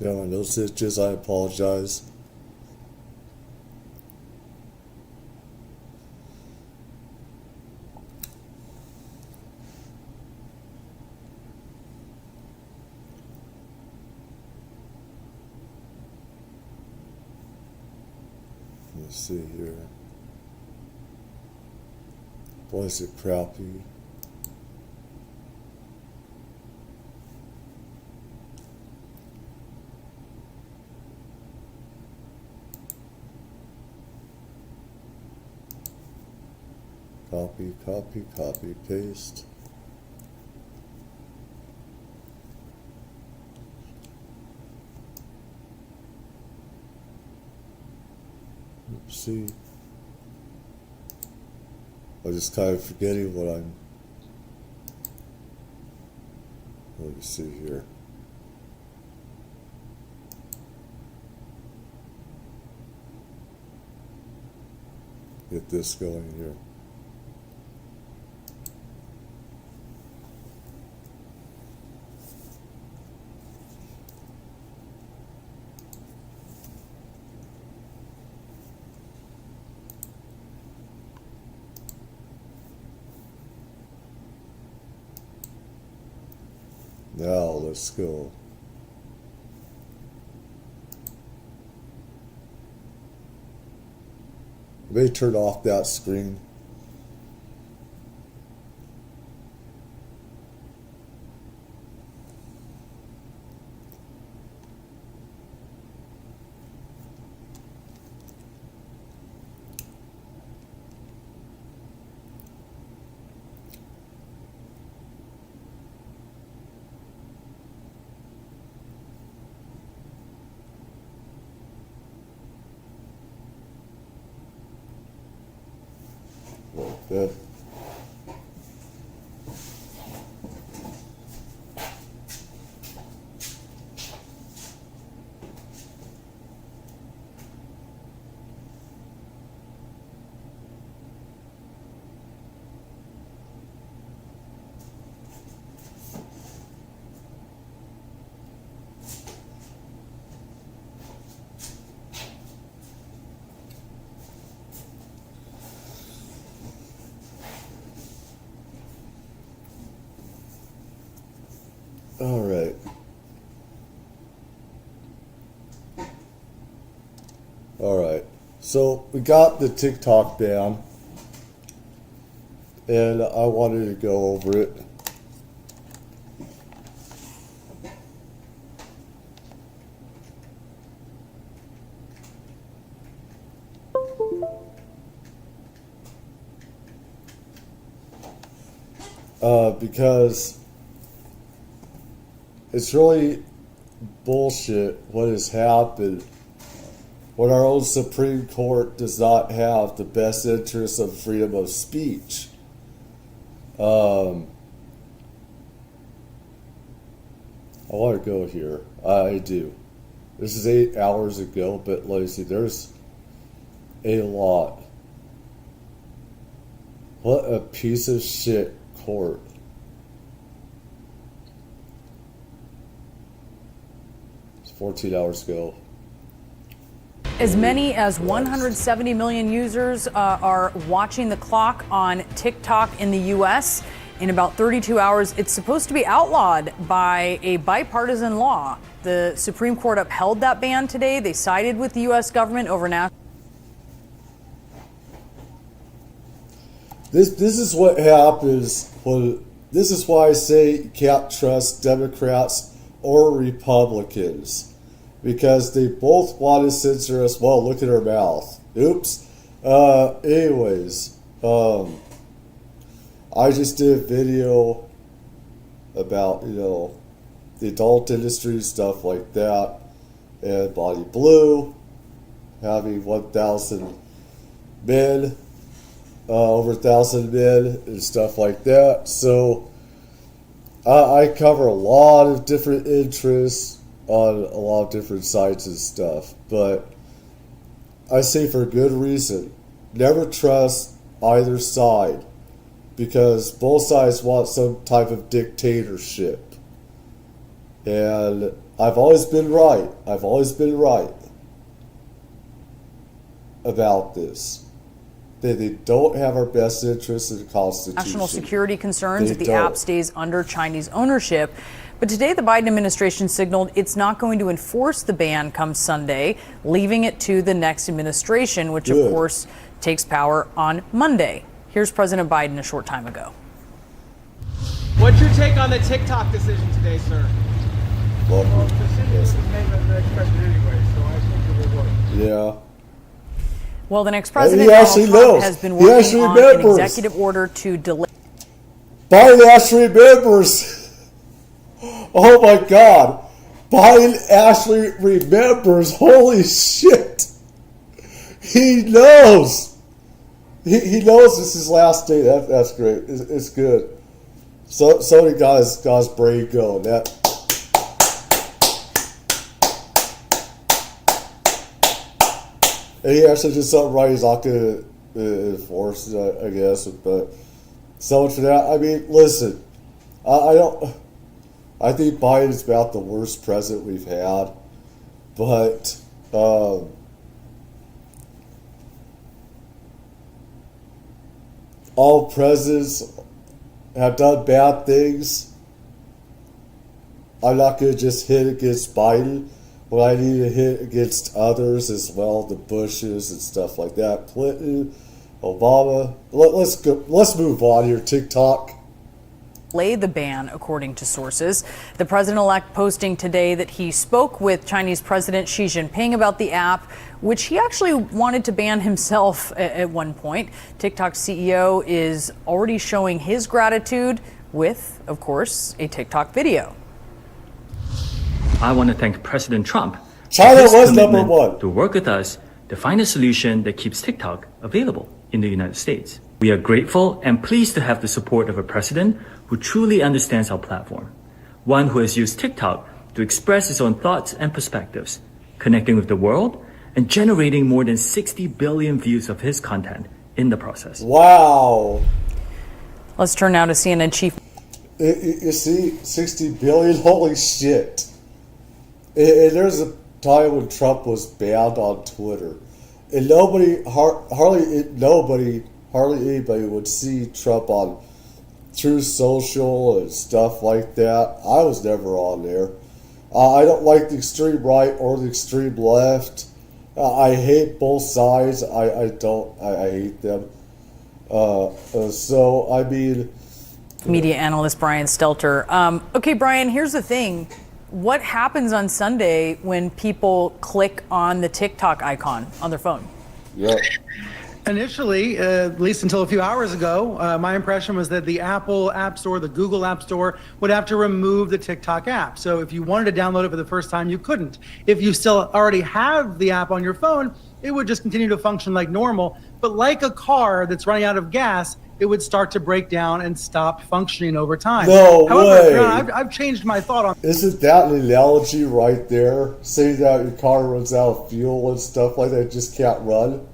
Yeah, my nose itches. I apologize. Let's see here. Boy, is it crappy. Copy, copy, copy, paste. Oopsie. I'm just kind of forgetting what I'm. Let me see here. Get this going here. Now let's go. I may turn off that screen. Like that. All right. All right. So we got the TikTok ban, and I wanted to go over it. Because it's really bullshit what has happened when our own Supreme Court does not have the best interests of freedom of speech. I want to go here. I do. This is 8 hours ago, but let me see. There's a lot. What a piece of shit court. It's 14 hours ago. As many as 170 million users are watching the clock on TikTok in the U.S. In about 32 hours, it's supposed to be outlawed by a bipartisan law. The Supreme Court upheld that ban today. They sided with the U.S. government over national. This is what happens when. This is why I say you can't trust Democrats or Republicans, because they both want to censor us. Well, look at our mouth. Oops. Anyways, I just did a video about, the adult industry, stuff like that, and Body Blue having 1,000 men, over 1,000 men, and stuff like that. So I cover a lot of different interests on a lot of different sites and stuff, but I say for good reason, never trust either side, because both sides want some type of dictatorship. And I've always been right. I've always been right about this. They don't have our best interests in the Constitution. National security concerns They if the don't. app stays under Chinese ownership. But today, the Biden administration signaled it's not going to enforce the ban come Sunday, leaving it to the next administration, which, of Good. course, takes power on Monday. Here's President Biden a short time ago. What's your take on the TikTok decision today, sir? Well, Well, the decision was made by the next president anyway, so I think it will work. yeah. Well, the next president, He Donald actually Trump, knows. has been He working actually on an remembers. executive order to delay. Biden actually remembers. Oh my God. Biden actually remembers. Holy shit. He knows. He knows this is his last day. That's great. It's good. Somebody got his brain going. And he actually did something right. He's not going to enforce it, I guess. But so much for that. I mean, listen. I think Biden's about the worst president we've had. But all presidents have done bad things. I'm not going to just hit against Biden, but I need to hit against others as well, the Bushes and stuff like that. Clinton, Obama. Let's move on here. TikTok. Delay the ban, according to sources. The president-elect posting today that he spoke with Chinese President Xi Jinping about the app, which he actually wanted to ban himself at one point. TikTok's CEO is already showing his gratitude with, of course, a TikTok video. I want to thank President Trump China for his was number commitment one. to work with us to find a solution that keeps TikTok available in the United States. We are grateful and pleased to have the support of a president who truly understands our platform, one who has used TikTok to express his own thoughts and perspectives, connecting with the world and generating more than 60 billion views of his content in the process. Wow. Let's turn now to CNN chief. You see, 60 billion? Holy shit. And there's a time when Trump was banned on Twitter. And hardly anybody would see Trump on Truth Social and stuff like that. I was never on there. I don't like the extreme right or the extreme left. I hate both sides. I hate them. So, I mean... Media analyst Brian Stelter. Okay, Brian, here's the thing. What happens on Sunday when people click on the TikTok icon on their phone? Yeah. Initially, at least until a few hours ago, my impression was that the Apple App Store, the Google App Store, would have to remove the TikTok app. So if you wanted to download it for the first time, you couldn't. If you still already have the app on your phone, it would just continue to function like normal. But like a car that's running out of gas, it would start to break down and stop functioning over time. No However, way. I've changed my thought on. Isn't that an analogy right there? Saying that your car runs out of fuel and stuff like that, it just can't run?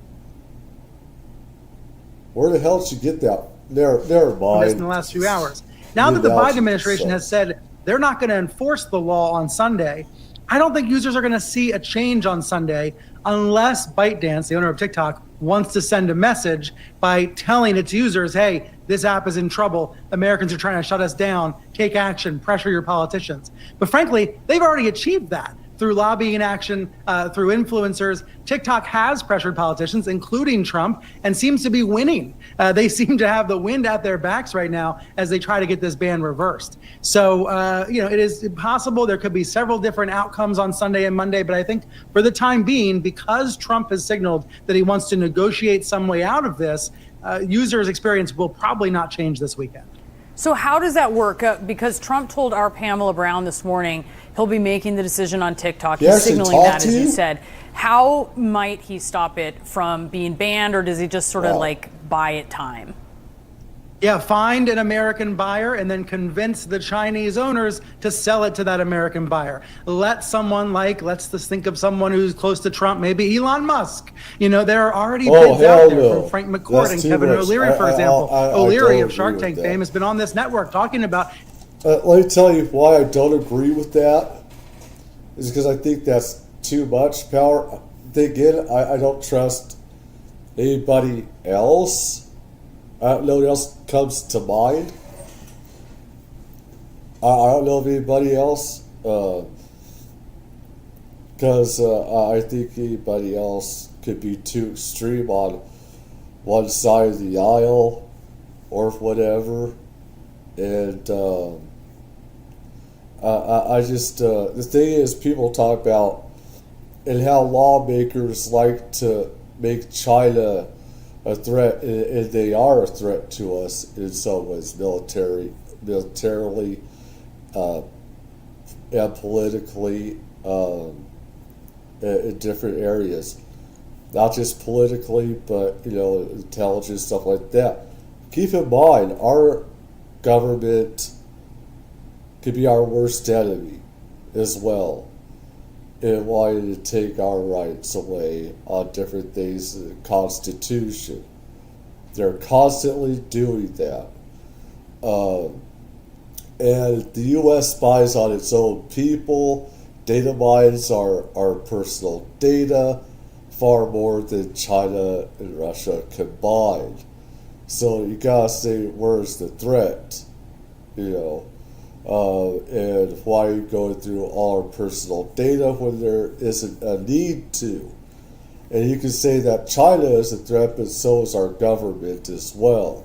Where the hell did you get that? Never This mind. in the last few hours. Now that the Analogy Biden administration sucks. has said they're not going to enforce the law on Sunday, I don't think users are going to see a change on Sunday unless ByteDance, the owner of TikTok, wants to send a message by telling its users, hey, this app is in trouble. Americans are trying to shut us down. Take action. Pressure your politicians. But frankly, they've already achieved that through lobbying action, through influencers. TikTok has pressured politicians, including Trump, and seems to be winning. They seem to have the wind at their backs right now as they try to get this ban reversed. So, it is possible there could be several different outcomes on Sunday and Monday, but I think for the time being, because Trump has signaled that he wants to negotiate some way out of this, users' experience will probably not change this weekend. So how does that work? Because Trump told our Pamela Brown this morning he'll be making the decision on TikTok. He's signaling that, as you said. How might he stop it from being banned, or does he just sort of buy it time? Yeah, find an American buyer and then convince the Chinese owners to sell it to that American buyer. Let someone let's just think of someone who's close to Trump, maybe Elon Musk. There are already bids out there from Frank McCourt and Kevin O'Leary, for example. O'Leary of Shark Tank fame has been on this network talking about Let me tell you why I don't agree with that. Is because I think that's too much power. Again, I don't trust anybody else. Nobody else comes to mind. I don't know of anybody else. Because I think anybody else could be too extreme on one side of the aisle or whatever. And I just, the thing is, people talk about and how lawmakers like to make China a threat, and they are a threat to us in some ways, militarily, and politically, in different areas. Not just politically, but, intelligence, stuff like that. Keep in mind, our government could be our worst enemy as well, in wanting to take our rights away on different things in the Constitution. They're constantly doing that. And the U.S. spies on its own people. Data mines our personal data far more than China and Russia combined. So you gotta say, where's the threat? And why are you going through all our personal data when there isn't a need to? And you can say that China is a threat, but so is our government as well.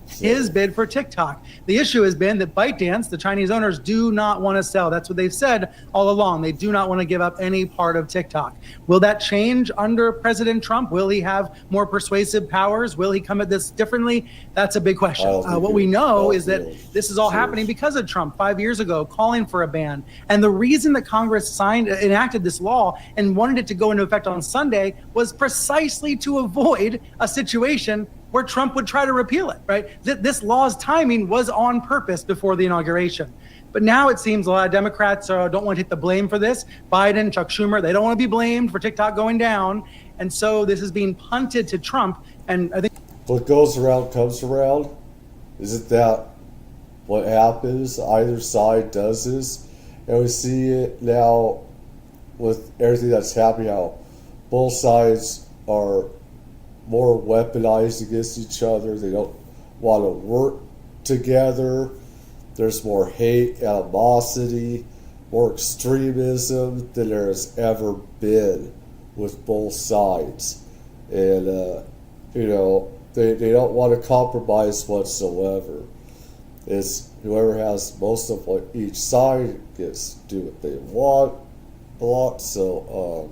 His bid for TikTok. The issue has been that ByteDance, the Chinese owners, do not want to sell. That's what they've said all along. They do not want to give up any part of TikTok. Will that change under President Trump? Will he have more persuasive powers? Will he come at this differently? That's a big question. What we know is that this is all happening because of Trump 5 years ago calling for a ban. And the reason that Congress enacted this law and wanted it to go into effect on Sunday was precisely to avoid a situation where Trump would try to repeal it, right? This law's timing was on purpose before the inauguration. But now it seems a lot of Democrats don't want to take the blame for this. Biden, Chuck Schumer, they don't want to be blamed for TikTok going down. And so this is being punted to Trump. And I think what goes around comes around. Isn't that what happens? Either side does this. And we see it now with everything that's happening, how both sides are more weaponized against each other. They don't want to work together. There's more hate, animosity, more extremism than there has ever been with both sides. And, they don't want to compromise whatsoever. It's whoever has most of what each side gets to do what they want a lot. So,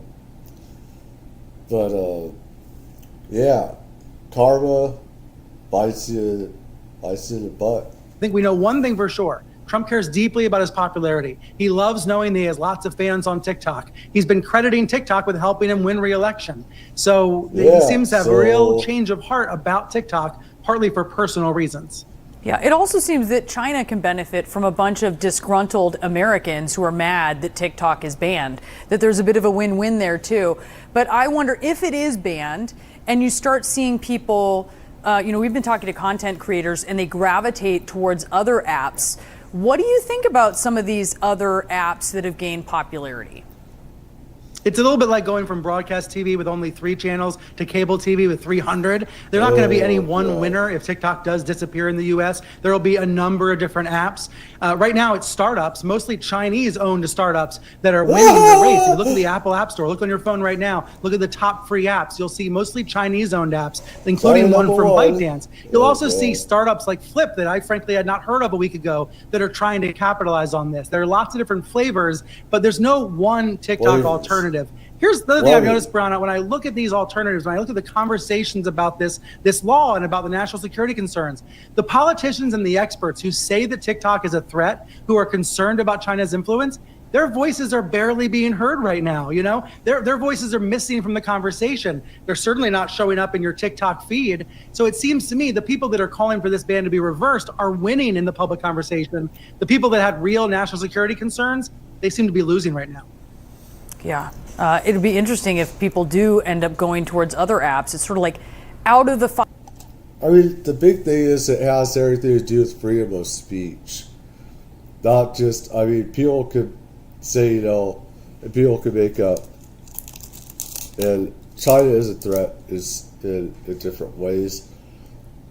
yeah, karma bites you in the butt. I think we know one thing for sure. Trump cares deeply about his popularity. He loves knowing that he has lots of fans on TikTok. He's been crediting TikTok with helping him win re-election. So he seems to have a real change of heart about TikTok, partly for personal reasons. Yeah, it also seems that China can benefit from a bunch of disgruntled Americans who are mad that TikTok is banned, that there's a bit of a win-win there too. But I wonder if it is banned and you start seeing people, we've been talking to content creators and they gravitate towards other apps. What do you think about some of these other apps that have gained popularity? It's a little bit like going from broadcast TV with only 3 channels to cable TV with 300. There's not going to be any one winner if TikTok does disappear in the U.S. There will be a number of different apps. Right now, it's startups, mostly Chinese-owned startups that are winning the race. If you look at the Apple App Store, look on your phone right now, look at the top free apps. You'll see mostly Chinese-owned apps, including one from ByteDance. You'll also see startups like Flip that I frankly had not heard of a week ago that are trying to capitalize on this. There are lots of different flavors, but there's no one TikTok alternative. Here's the other thing I've noticed, Brown, when I look at these alternatives, when I look at the conversations about this law and about the national security concerns, the politicians and the experts who say that TikTok is a threat, who are concerned about China's influence, their voices are barely being heard right now. Their voices are missing from the conversation. They're certainly not showing up in your TikTok feed. So it seems to me the people that are calling for this ban to be reversed are winning in the public conversation. The people that had real national security concerns, they seem to be losing right now. Yeah, it'd be interesting if people do end up going towards other apps. It's sort of like out of the. I mean, the big thing is it has everything to do with freedom of speech. Not just, I mean, people could say, people could make up, and China is a threat is in different ways,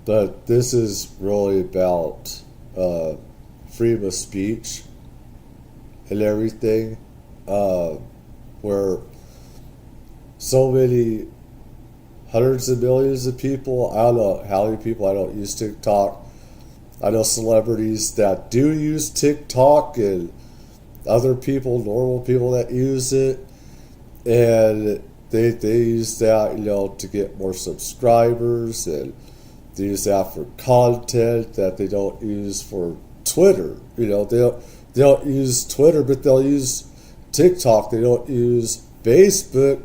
but this is really about freedom of speech and everything, where so many hundreds of millions of people, I don't know how many people, I don't use TikTok. I know celebrities that do use TikTok and other people, normal people that use it, and they use that, to get more subscribers, and they use that for content that they don't use for Twitter. They don't use Twitter, but they'll use TikTok. They don't use Facebook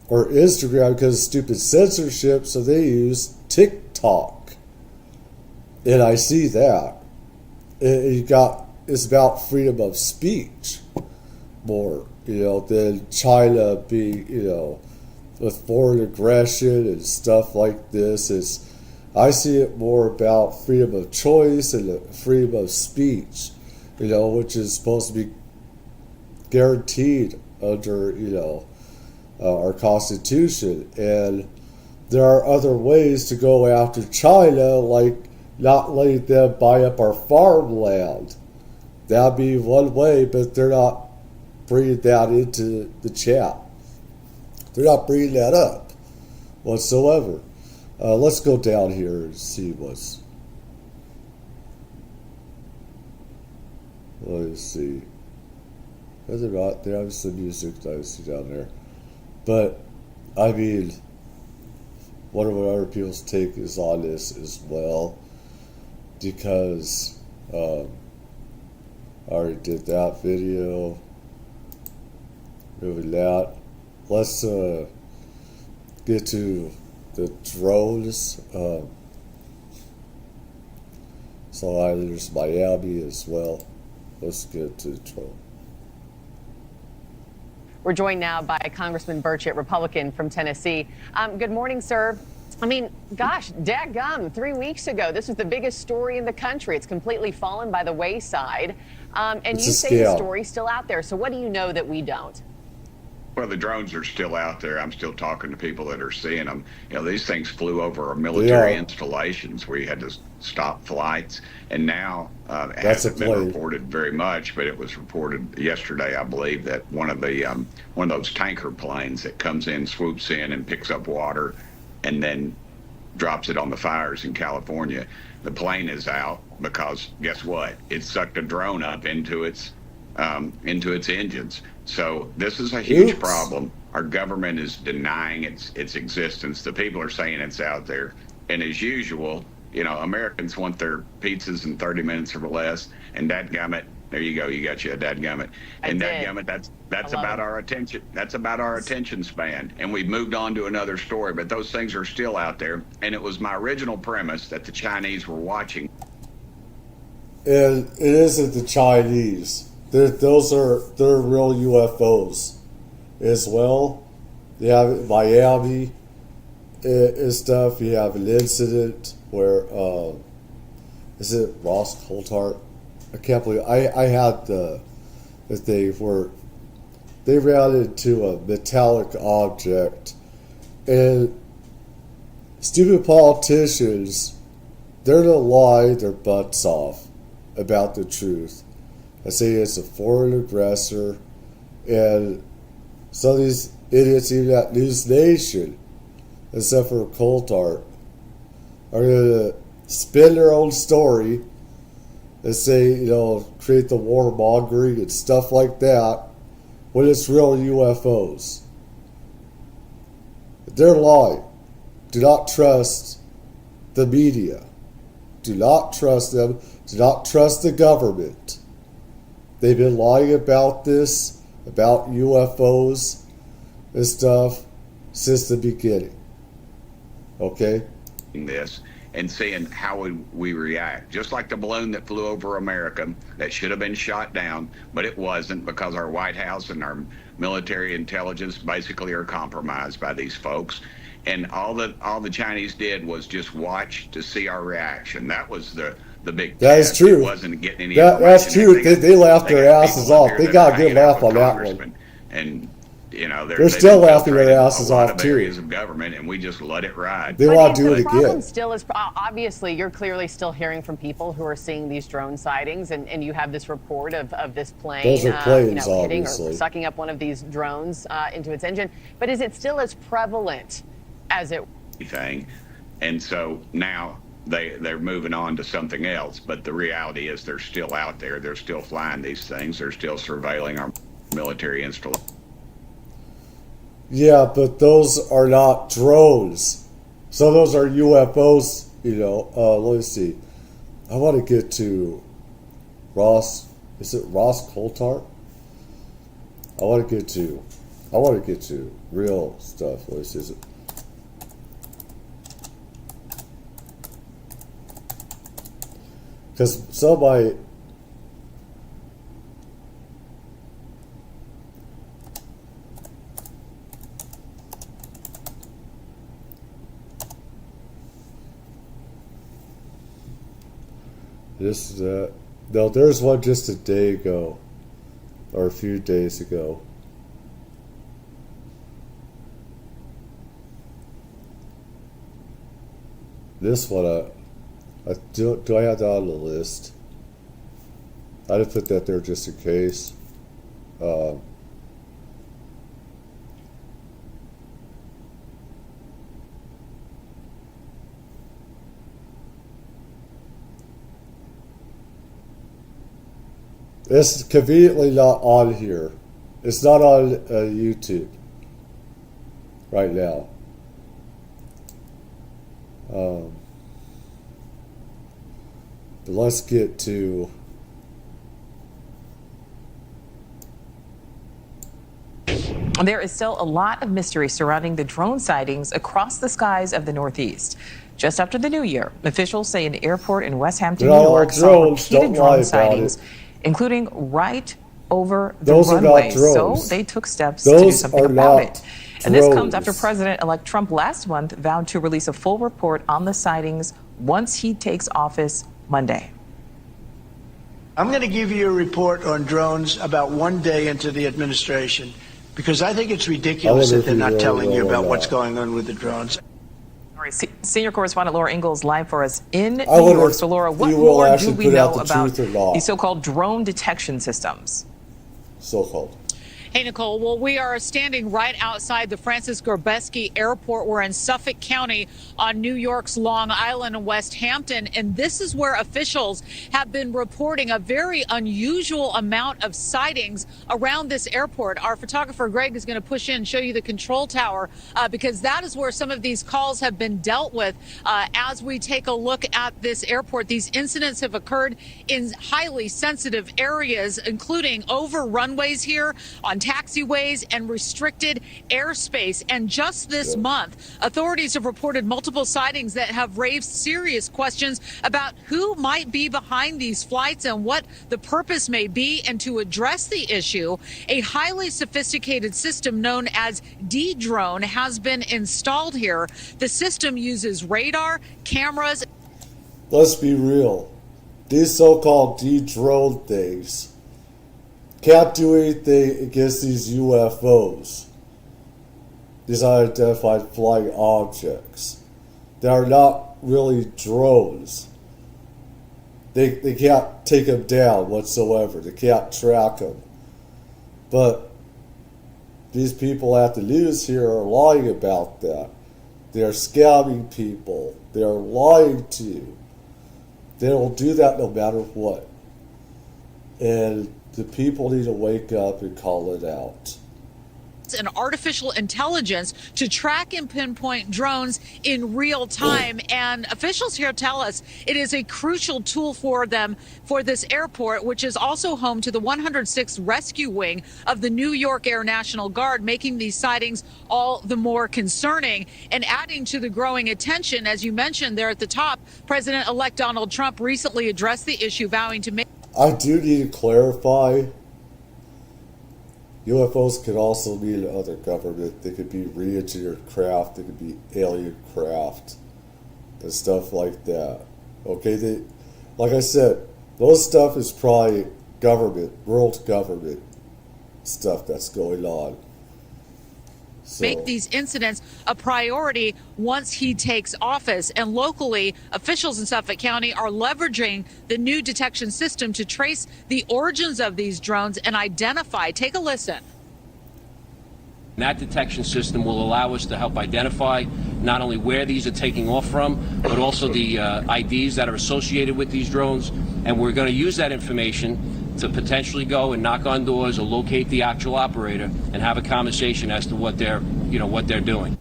or Instagram because of stupid censorship, so they use TikTok. And I see that. It's about freedom of speech more, than China being, with foreign aggression and stuff like this. I see it more about freedom of choice and freedom of speech, which is supposed to be guaranteed under, our Constitution. And there are other ways to go after China, like not letting them buy up our farmland. That'd be one way, but they're not bringing that into the chat. They're not bringing that up whatsoever. Let's go down here and see what's... Let me see. Whether or not there is some music that I see down there. But, I mean, one of what other people's take is on this as well. Because I already did that video. Moving that. Let's get to the drones. So there's Miami as well. Let's get to the drone. We're joined now by Congressman Burchett, Republican from Tennessee. Good morning, sir. I mean, gosh, dadgum, 3 weeks ago, this was the biggest story in the country. It's completely fallen by the wayside. And you say the story's still out there. So what do you know that we don't? Well, the drones are still out there. I'm still talking to people that are seeing them. These things flew over our military installations where you had to stop flights. And now it hasn't been reported very much, but it was reported yesterday, I believe, that one of those tanker planes that comes in, swoops in, and picks up water, and then drops it on the fires in California. The plane is out because guess what? It sucked a drone up into its engines. So this is a huge problem. Our government is denying its existence. The people are saying it's out there, and as usual, Americans want their pizzas in 30 minutes or less. And dadgummit, there you go, you got you a dadgummit. And dadgummit, that's about our attention. That's about our attention span. And we've moved on to another story, but those things are still out there. And it was my original premise that the Chinese were watching. And it isn't the Chinese. They're real UFOs as well. You have Miami and stuff. You have an incident where is it Ross Coulthart? I can't believe I had the thing where they ran into a metallic object, and stupid politicians, they're gonna lie their butts off about the truth. I say it's a foreign aggressor, and some of these idiots, even at News Nation, except for Coulthart, are going to spin their own story and say, create the warmongering and stuff like that when it's real UFOs. They're lying. Do not trust the media. Do not trust them. Do not trust the government. They've been lying about this, about UFOs and stuff, since the beginning. Okay? This and seeing how we react. Just like the balloon that flew over America that should have been shot down, but it wasn't because our White House and our military intelligence basically are compromised by these folks. and all the Chinese did was just watch to see our reaction. That was the big That is test. true. It wasn't getting any That's information. true. They laughed their got asses people up off. here They that got are a good hanging out laugh with on that one. congressmen, and They're still laughing their infiltrated asses a lot off, of too. areas of government, and we just let it ride. They But want to do the it problem again. still is, obviously, you're clearly still hearing from people who are seeing these drone sightings, and you have this report of this plane, Those are planes, hitting obviously. or sucking up one of these drones into its engine. But is it still as prevalent as it? Thing, and so now they're moving on to something else. But the reality is they're still out there. They're still flying these things. They're still surveilling our military installations. Yeah, but those are not drones. So those are UFOs, let me see. I want to get to Ross. Is it Ross Coulthart? I want to get to real stuff. What is it? Because somebody. No, there's one just a day ago, or a few days ago. This one, do I have that on the list? I didn't put that there just in case. It's conveniently not on here. It's not on YouTube right now. But let's get to. There is still a lot of mystery surrounding the drone sightings across the skies of the Northeast. Just after the new year, officials say an airport in West Hampton, New York, saw repeated drone sightings, including right over the runway. So they took steps to do something about it. And this comes after President-elect Trump last month vowed to release a full report on the sightings once he takes office Monday. I'm going to give you a report on drones about one day into the administration, because I think it's ridiculous that they're not telling you about what's going on with the drones. Senior correspondent Laura Ingalls live for us in New York. So, Laura, what more do we know about the so-called drone detection systems? So-called. Hey, Nicole. Well, we are standing right outside the Francis Gorbeski Airport. We're in Suffolk County on New York's Long Island and West Hampton. And this is where officials have been reporting a very unusual amount of sightings around this airport. Our photographer, Greg, is going to push in and show you the control tower because that is where some of these calls have been dealt with. As we take a look at this airport, these incidents have occurred in highly sensitive areas, including over runways here, on taxiways and restricted airspace. And just this month, authorities have reported multiple sightings that have raised serious questions about who might be behind these flights and what the purpose may be. And to address the issue, a highly sophisticated system known as D-Drone has been installed here. The system uses radar, cameras. Let's be real. These so-called D-Drone things can't do anything against these UFOs, these unidentified flying objects. They are not really drones. They can't take them down whatsoever. They can't track them. But these people at the news here are lying about that. They are scamming people. They are lying to you. They will do that no matter what. And the people need to wake up and call it out. And artificial intelligence to track and pinpoint drones in real time. And officials here tell us it is a crucial tool for them for this airport, which is also home to the 106th Rescue Wing of the New York Air National Guard, making these sightings all the more concerning and adding to the growing attention. As you mentioned there at the top, President-elect Donald Trump recently addressed the issue, vowing to make. I do need to clarify UFOs could also mean other government. They could be re-engineered craft. They could be alien craft and stuff like that. Okay, like I said, those stuff is probably government, world government stuff that's going on. So, make these incidents a priority once he takes office. And locally, officials in Suffolk County are leveraging the new detection system to trace the origins of these drones and identify. Take a listen. That detection system will allow us to help identify not only where these are taking off from, but also the IDs that are associated with these drones. And we're going to use that information to potentially go and knock on doors or locate the actual operator and have a conversation as to what they're doing.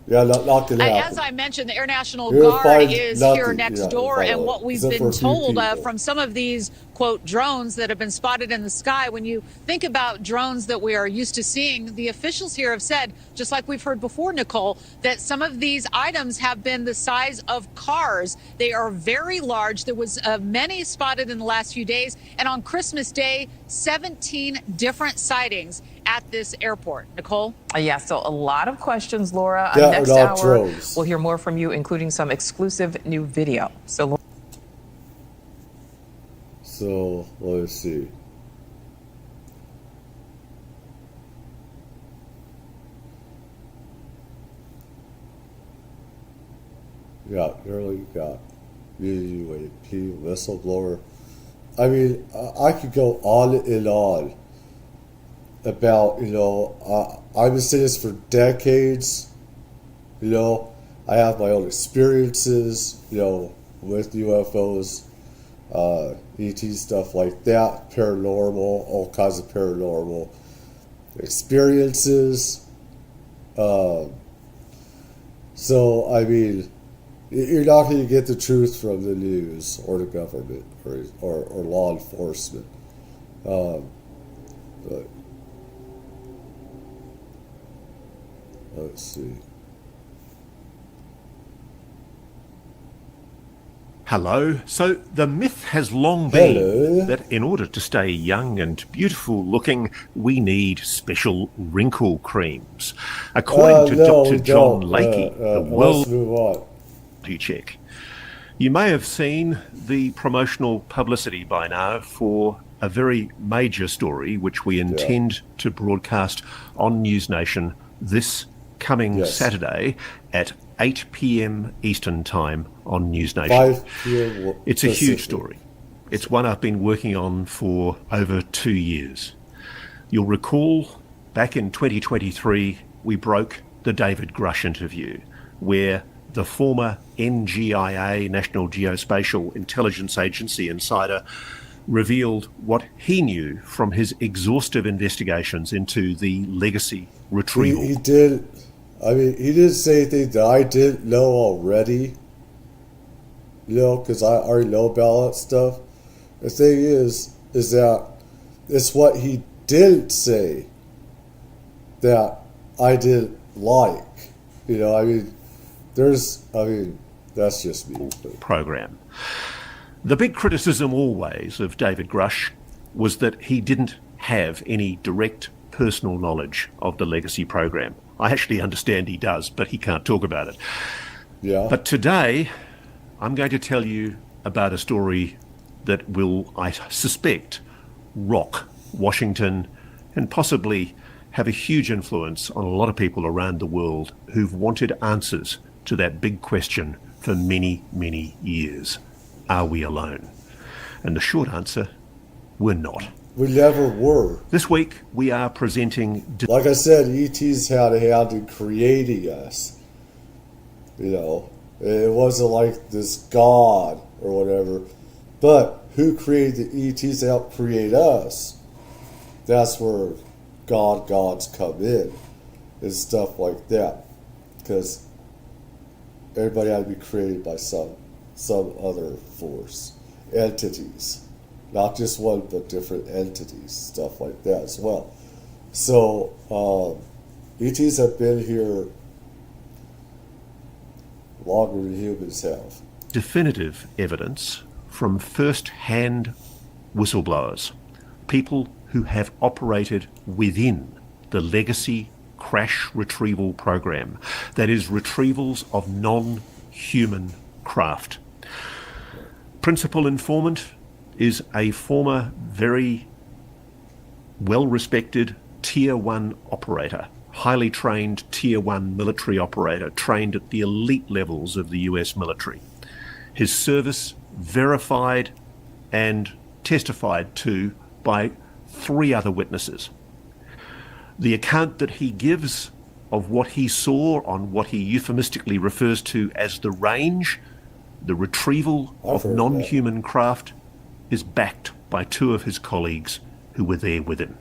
Yeah, not gonna happen. As I mentioned, the Air National Guard is here next door, and what we've been told from some of these, quote, drones that have been spotted in the sky, when you think about drones that we are used to seeing, the officials here have said, just like we've heard before, Nicole, that some of these items have been the size of cars. They are very large. There was many spotted in the last few days, and on Christmas Day, 17 different sightings at this airport. Nicole? Yeah, so a lot of questions, Laura. Yeah, next hour, drones. we'll hear more from you, including some exclusive new video. So let's see. Yeah, early got UAP, whistleblower. I mean, I could go on and on about, I've been saying this for decades. I have my own experiences, with UFOs, ET stuff like that, paranormal, all kinds of paranormal experiences. So, I mean, you're not going to get the truth from the news or the government or law enforcement. But let's see. Hello. So the myth has long been that in order to stay young and beautiful looking, we need special wrinkle creams. According to Dr. John Lakey, the world check. You may have seen the promotional publicity by now for a very major story which we intend to broadcast on News Nation this coming Saturday at 8 p.m. Eastern Time on News Nation. 5 p.m. It's a huge story. It's one I've been working on for over 2 years. You'll recall back in 2023, we broke the David Grush interview, where the former NGIA, National Geospatial Intelligence Agency insider, revealed what he knew from his exhaustive investigations into the legacy retrieval. He did. I mean, he didn't say anything that I didn't know already, because I already know about that stuff. The thing is that it's what he didn't say that I didn't like. That's just me. Program. The big criticism always of David Grush was that he didn't have any direct personal knowledge of the legacy program. I actually understand he does, but he can't talk about it. Yeah. But today, I'm going to tell you about a story that will, I suspect, rock Washington and possibly have a huge influence on a lot of people around the world who've wanted answers to that big question for many, many years. Are we alone? And the short answer, we're not. We never were. This week, we are presenting... Like I said, ET's had a hand in creating us. It wasn't like this God or whatever. But who created the ETs to help create us? That's where gods come in and stuff like that. Because everybody had to be created by some other force, entities. Not just one, but different entities, stuff like that as well. So, ETs have been here longer than humans have. Definitive evidence from first-hand whistleblowers, people who have operated within the legacy crash retrieval program, that is, retrievals of non-human craft. Principal informant is a former, very well-respected Tier 1 operator, highly trained Tier 1 military operator, trained at the elite levels of the US military. His service verified and testified to by 3 other witnesses. The account that he gives of what he saw on what he euphemistically refers to as the range, the retrieval of non-human craft, is backed by 2 of his colleagues who were there with him.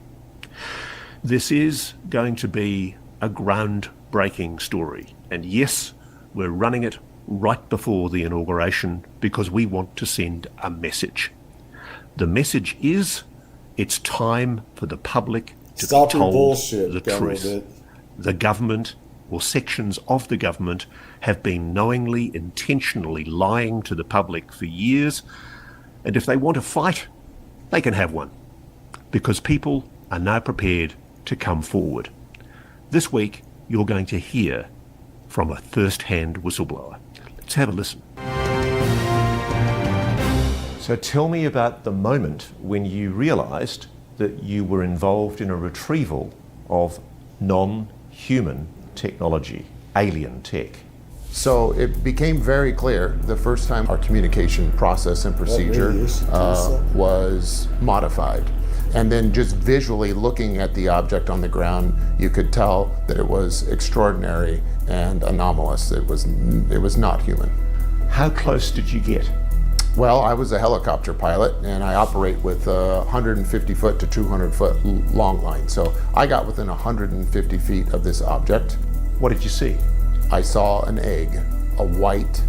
This is going to be a groundbreaking story. And yes, we're running it right before the inauguration because we want to send a message. The message is, it's time for the public to be told the truth. The government, or sections of the government, have been knowingly, intentionally lying to the public for years. And if they want to fight, they can have one. Because people are now prepared to come forward. This week, you're going to hear from a first-hand whistleblower. Let's have a listen. So tell me about the moment when you realised that you were involved in a retrieval of non-human technology, alien tech. So it became very clear the first time our communication process and procedure was modified. And then just visually looking at the object on the ground, you could tell that it was extraordinary and anomalous. It was not human. How close did you get? Well, I was a helicopter pilot and I operate with 150 foot to 200 foot long line. So I got within 150 feet of this object. What did you see? I saw an egg, a white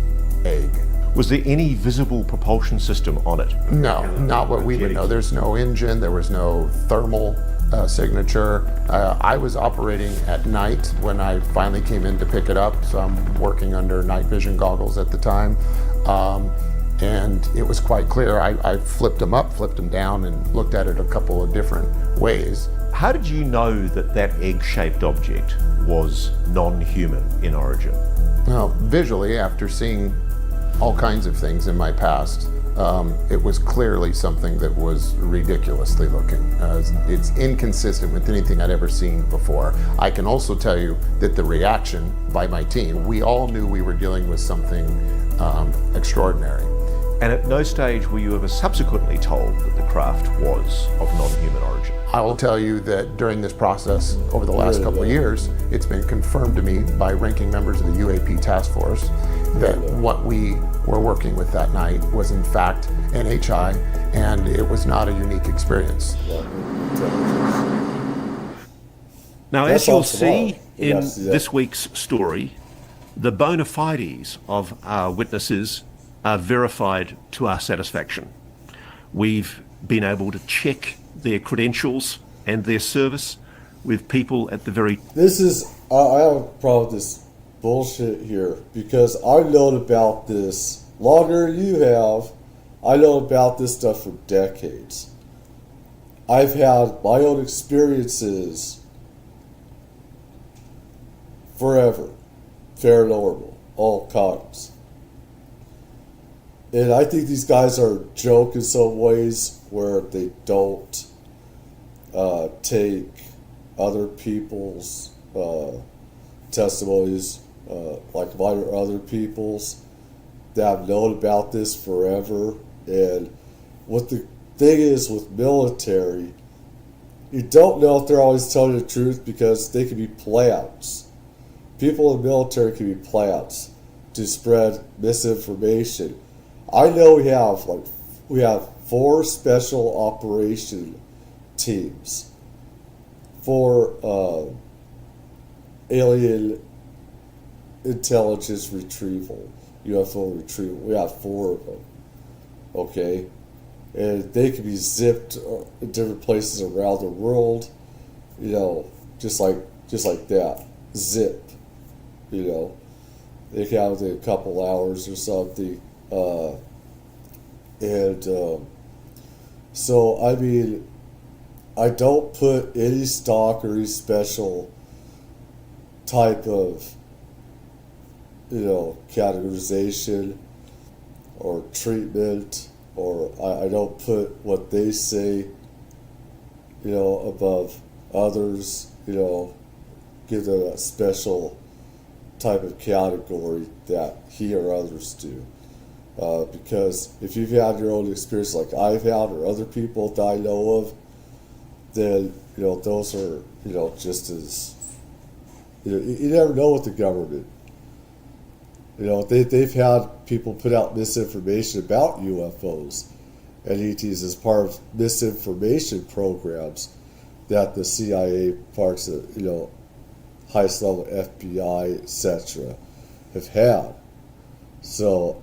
egg. Was there any visible propulsion system on it? No, not what we would know. There's no engine, there was no thermal signature. I was operating at night when I finally came in to pick it up, so I'm working under night vision goggles at the time. And it was quite clear. I flipped them up, flipped them down, and looked at it a couple of different ways. How did you know that that egg-shaped object was non-human in origin? Well, visually, after seeing all kinds of things in my past, it was clearly something that was ridiculously looking. It's inconsistent with anything I'd ever seen before. I can also tell you that the reaction by my team, we all knew we were dealing with something extraordinary. And at no stage were you ever subsequently told that the craft was of non-human origin? I will tell you that during this process, over the last couple of years, it's been confirmed to me by ranking members of the UAP task force that what we were working with that night was in fact NHI, and it was not a unique experience. Now, as you'll see in this week's story, the bona fides of our witnesses are verified to our satisfaction. We've been able to check their credentials and their service with people at the very... This is... I have a problem with this bullshit here because I've known about this longer than you have. I know about this stuff for decades. I've had my own experiences forever. Paranormal. All kinds. And I think these guys are a joke in some ways where they don't take other people's testimonies like mine or other people's that have known about this forever. And what the thing is with military, you don't know if they're always telling the truth because they can be playouts. People in the military can be playouts to spread misinformation. I know we have 4 special operation teams for alien intelligence retrieval, UFO retrieval. We have 4 of them, okay? And they can be zipped in different places around the world, you know, just like that, zip, you know. They can have it in a couple hours or something. So, I mean, I don't put any stock or any special type of, categorization or treatment, or I don't put what they say, above others, give them a special type of category that he or others do. Because if you've had your own experience like I've had or other people that I know of, then, those are, just as, you never know with the government. They've had people put out misinformation about UFOs and ETs as part of misinformation programs that the CIA, parts of, highest level FBI, etc., have had. So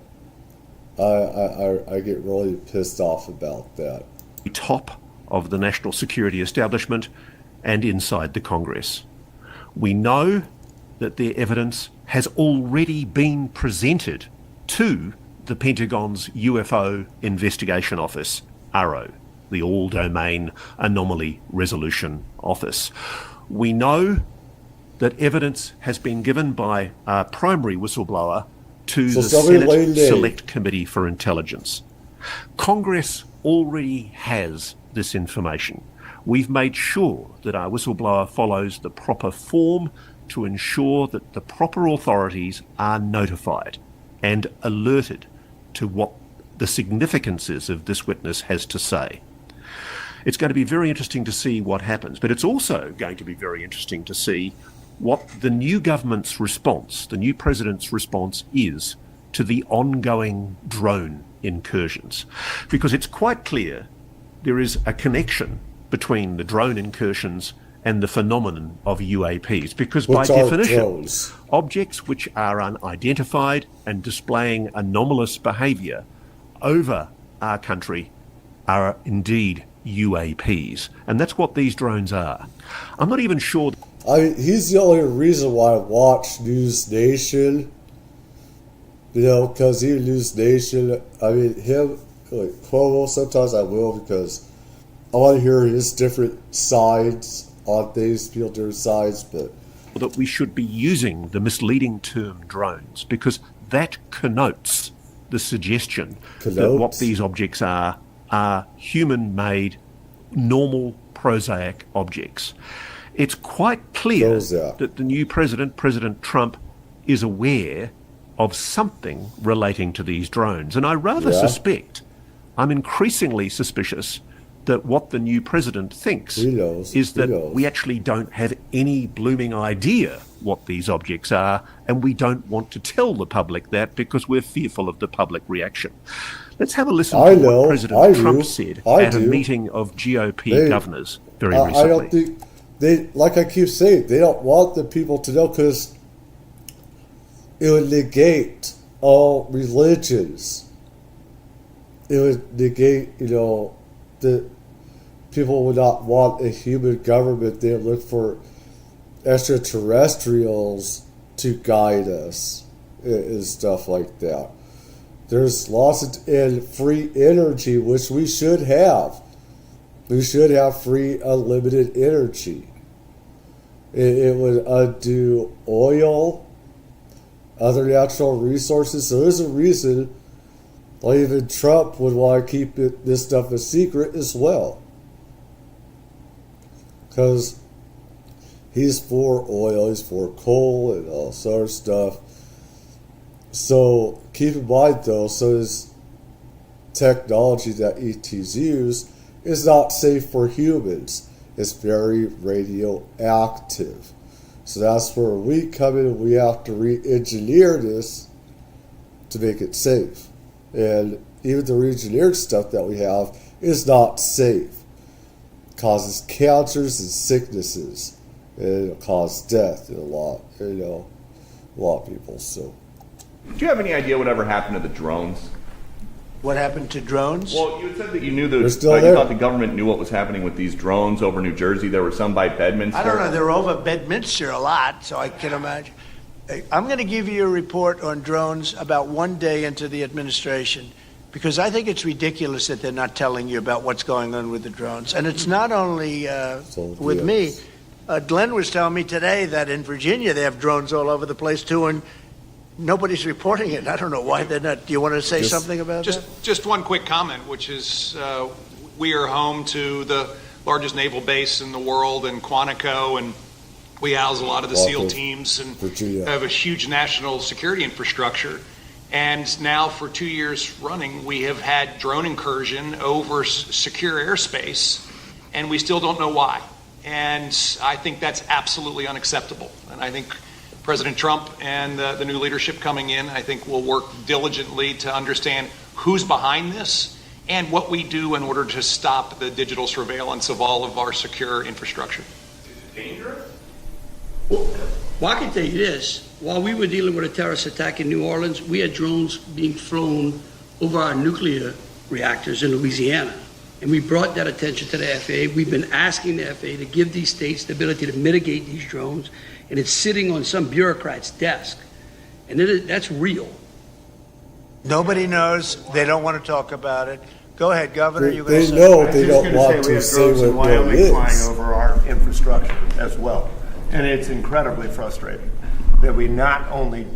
I get really pissed off about that. Top of the national security establishment and inside the Congress. We know that their evidence has already been presented to the Pentagon's UFO Investigation Office, ARRO, the All-Domain Anomaly Resolution Office. We know that evidence has been given by a primary whistleblower to the Senate Select Committee for Intelligence. Congress already has this information. We've made sure that our whistleblower follows the proper form to ensure that the proper authorities are notified and alerted to what the significance is of this witness has to say. It's going to be very interesting to see what happens, but it's also going to be very interesting to see what the new government's response, the new president's response is to the ongoing drone incursions. Because it's quite clear there is a connection between the drone incursions and the phenomenon of UAPs, because by definition, objects which are unidentified and displaying anomalous behaviour over our country are indeed UAPs, and that's what these drones are. I'm not even sure. He's the only reason why I watch News Nation, because even News Nation, him, like Cuomo, sometimes I will, because I want to hear his different sides on things, people different sides, but that we should be using the misleading term drones, because that connotes the suggestion that what these objects are human-made, normal, prosaic objects. It's quite clear that the new president, President Trump, is aware of something relating to these drones. And I rather suspect, I'm increasingly suspicious, that what the new president thinks is that we actually don't have any blooming idea what these objects are, and we don't want to tell the public that because we're fearful of the public reaction. Let's have a listen to what President Trump said at a meeting of GOP governors very recently. I don't think they, like I keep saying, they don't want the people to know, because it would negate all religions. It would negate, the people would not want a human government. They would look for extraterrestrials to guide us and stuff like that. There's lots of free energy, which we should have. We should have free, unlimited energy. It would undo oil, other natural resources. So there's a reason why even Trump would want to keep this stuff a secret as well. Because he's for oil, he's for coal and all sort of stuff. So keep in mind, though, so this technology that ETs use is not safe for humans. It's very radioactive. So that's where we come in, and we have to re-engineer this to make it safe. And even the re-engineered stuff that we have is not safe. It causes cancers and sicknesses. And it'll cause death in a lot of people. So, do you have any idea whatever happened to the drones? What happened to drones? Well, you said that you knew you thought the government knew what was happening with these drones over New Jersey. There were some by Bedminster. I don't know. They're over Bedminster a lot, so I can imagine. I'm going to give you a report on drones about one day into the administration, because I think it's ridiculous that they're not telling you about what's going on with the drones. And it's not only with me. Glenn was telling me today that in Virginia they have drones all over the place too, and nobody's reporting it. I don't know why they're not. Do you want to say something about that? Just one quick comment, which is we are home to the largest naval base in the world in Quantico, and we house a lot of the SEAL teams and have a huge national security infrastructure. And now for 2 years running, we have had drone incursion over secure airspace, and we still don't know why. And I think that's absolutely unacceptable. And I think President Trump and the new leadership coming in, I think will work diligently to understand who's behind this and what we do in order to stop the digital surveillance of all of our secure infrastructure. Is it dangerous? Well, I can tell you this. While we were dealing with a terrorist attack in New Orleans, we had drones being flown over our nuclear reactors in Louisiana. And we brought that attention to the FAA. We've been asking the FAA to give these states the ability to mitigate these drones, and it's sitting on some bureaucrat's desk. And that's real. Nobody knows. They don't want to talk about it. Go ahead, Governor. They know they don't want to say what it is. Wyoming flying over our infrastructure as well. And it's incredibly frustrating that we not only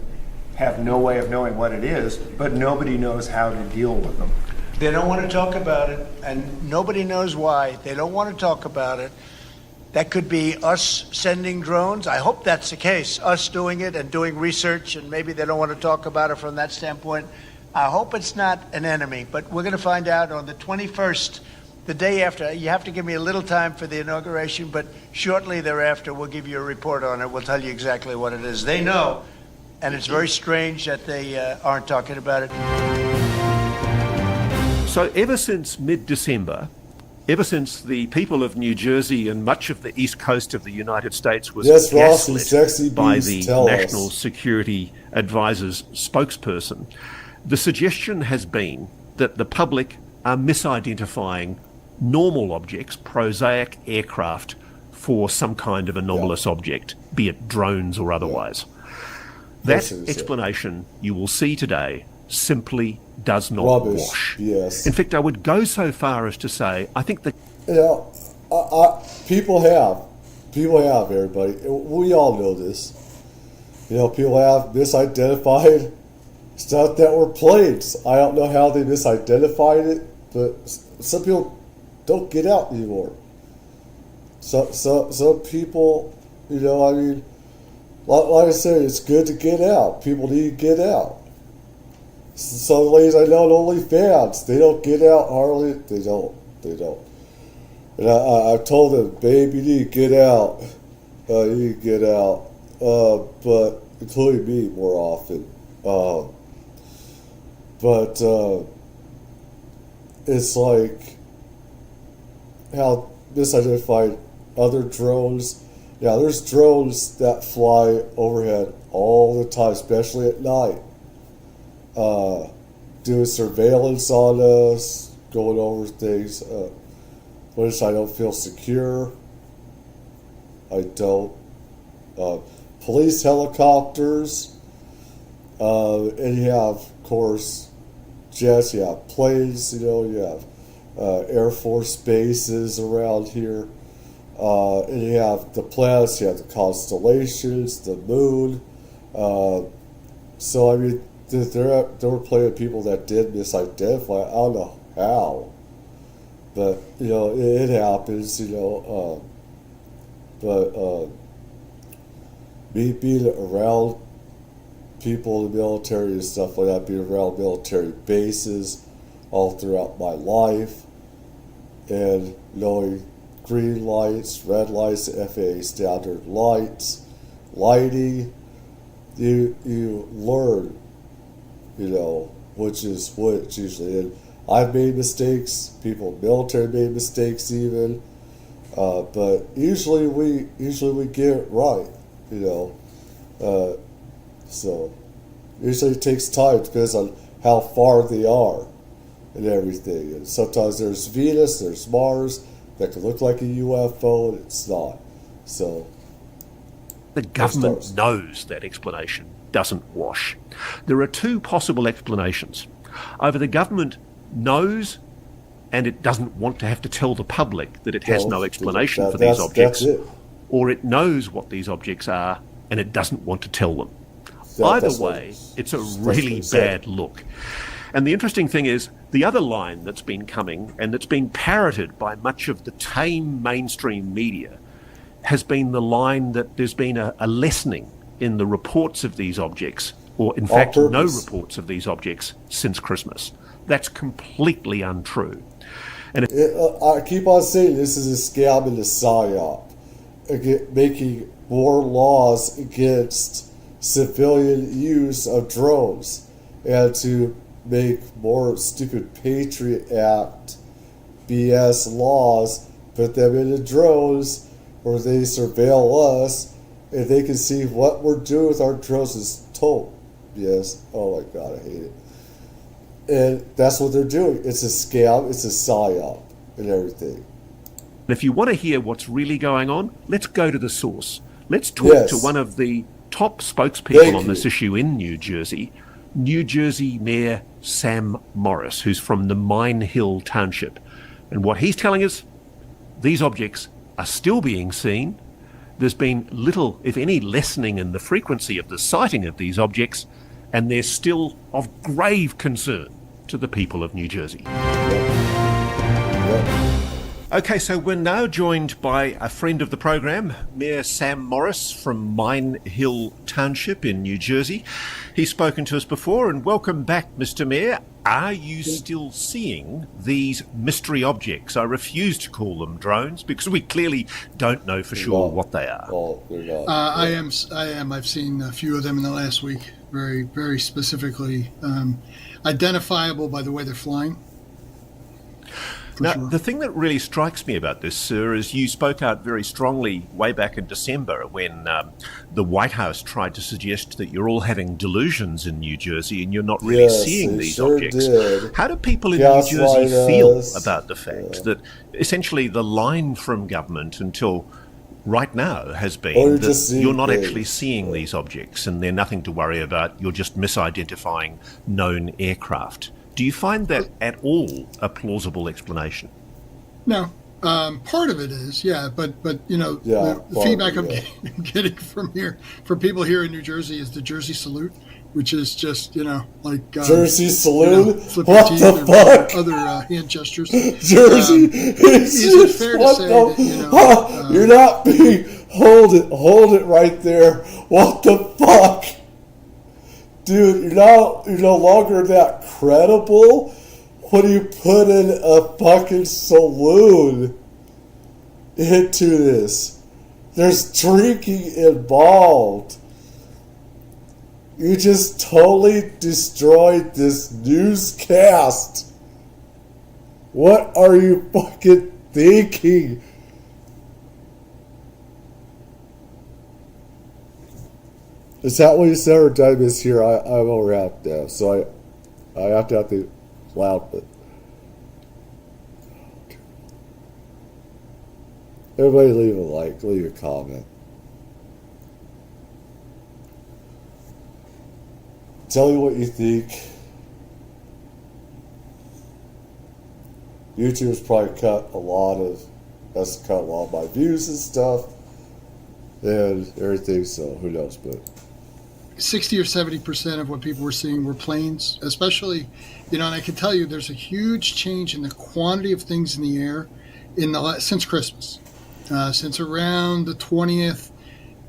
have no way of knowing what it is, but nobody knows how to deal with them. They don't want to talk about it, and nobody knows why. They don't want to talk about it. That could be us sending drones. I hope that's the case, us doing it and doing research, and maybe they don't want to talk about it from that standpoint. I hope it's not an enemy, but we're going to find out on the 21st, the day after. You have to give me a little time for the inauguration, but shortly thereafter, we'll give you a report on it. We'll tell you exactly what it is. They know, and it's very strange that they aren't talking about it. So ever since mid-December, ever since the people of New Jersey and much of the east coast of the United States was gaslit by the National Security Advisor's spokesperson, the suggestion has been that the public are misidentifying normal objects, prosaic aircraft, for some kind of anomalous object, be it drones or otherwise. That explanation you will see today simply does not wash. Yes. In fact, I would go so far as to say, I think that... People have, everybody. We all know this. People have misidentified stuff that were planes. I don't know how they misidentified it, but some people don't get out anymore. Some people, like I said, it's good to get out. People need to get out. Some ladies I know on OnlyFans, they don't get out hardly. They don't. And I told them, babe, you need to get out. You need to get out. But including me more often. But it's like how misidentified other drones. Yeah, there's drones that fly overhead all the time, especially at night. Doing surveillance on us, going over things. Which I don't feel secure. I don't. Police helicopters. And you have, of course, jets, you have planes, you have Air Force bases around here. And you have the planets, you have the constellations, the moon. So, I mean, there were plenty of people that did misidentify. I don't know how. But, it happens, but me being around people in the military and stuff like that, being around military bases all throughout my life, and knowing green lights, red lights, FAA standard lights, lighting, you learn, which is which usually. And I've made mistakes, people in the military made mistakes even, but usually we get it right, so usually it takes time. It depends on how far they are and everything. And sometimes there's Venus, there's Mars that can look like a UFO, and it's not. So the government knows that explanation doesn't wash. There are two possible explanations. Either the government knows and it doesn't want to have to tell the public that it has no explanation for these objects, or it knows what these objects are and it doesn't want to tell them. Either way, it's a really bad look. And the interesting thing is, the other line that's been coming and that's been parroted by much of the tame mainstream media has been the line that there's been a lessening in the reports of these objects, or in fact no reports of these objects since Christmas. That's completely untrue. And I keep on saying this is a scam and a psyop, making more laws against civilian use of drones and to make more stupid Patriot Act BS laws, put them into drones where they surveil us and they can see what we're doing with our drones is total BS. Oh my God, I hate it. And that's what they're doing. It's a scam, it's a psyop and everything. And if you want to hear what's really going on, let's go to the source. Let's talk to one of the top spokespeople on this issue in New Jersey Mayor Sam Morris, who's from the Mine Hill Township. And what he's telling us, these objects are still being seen. There's been little, if any, lessening in the frequency of the sighting of these objects, and they're still of grave concern to the people of New Jersey. Okay, so we're now joined by a friend of the program, Mayor Sam Morris from Mine Hill Township in New Jersey. He's spoken to us before, and welcome back, Mr. Mayor. Are you still seeing these mystery objects? I refuse to call them drones because we clearly don't know for sure what they are. I am. I've seen a few of them in the last week, very, very specifically identifiable by the way they're flying. Now, the thing that really strikes me about this, sir, is you spoke out very strongly way back in December when the White House tried to suggest that you're all having delusions in New Jersey and you're not really seeing these objects. How do people in New Jersey feel about the fact that essentially the line from government until right now has been that you're not actually seeing these objects and they're nothing to worry about, you're just misidentifying known aircraft? Do you find that at all a plausible explanation? No. Part of it is, but you know, the feedback I'm getting from people here in New Jersey is the Jersey salute, which is just, you know, like Jersey salute. Flip what your the teeth fuck? Other hand gestures. Jersey. Is it fair to say that, you know, you're not being hold it right there. What the fuck? Dude, you're no longer that credible when you put in a fucking saloon into this. There's drinking involved. You just totally destroyed this newscast. What are you fucking thinking? Is that what you said, or did I mishear? I'm overwrapped now, so I have to think loud, but everybody leave a like, leave a comment. Tell me what you think. YouTube's probably cut a lot of my views and stuff and everything, so who knows, but 60 or 70% of what people were seeing were planes, especially, you know, and I can tell you there's a huge change in the quantity of things in the air since Christmas. Since around the 20th,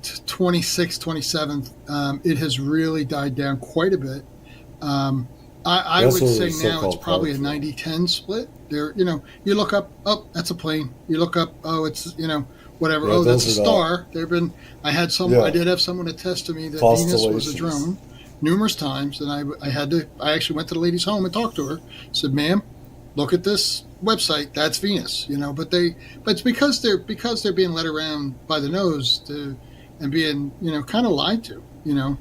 26th, 27th, it has really died down quite a bit. I would say now it's probably a 90-10 split. There, you know, you look up, oh, that's a plane. You look up, oh, it's, you know, whatever. Yeah, oh, that's a star. I did have someone attest to me that Venus was a drone numerous times, and I actually went to the lady's home and talked to her. Said, "Ma'am, look at this website. That's Venus." You know, but it's because they're being led around by the nose and being, you know, kind of lied to. You know,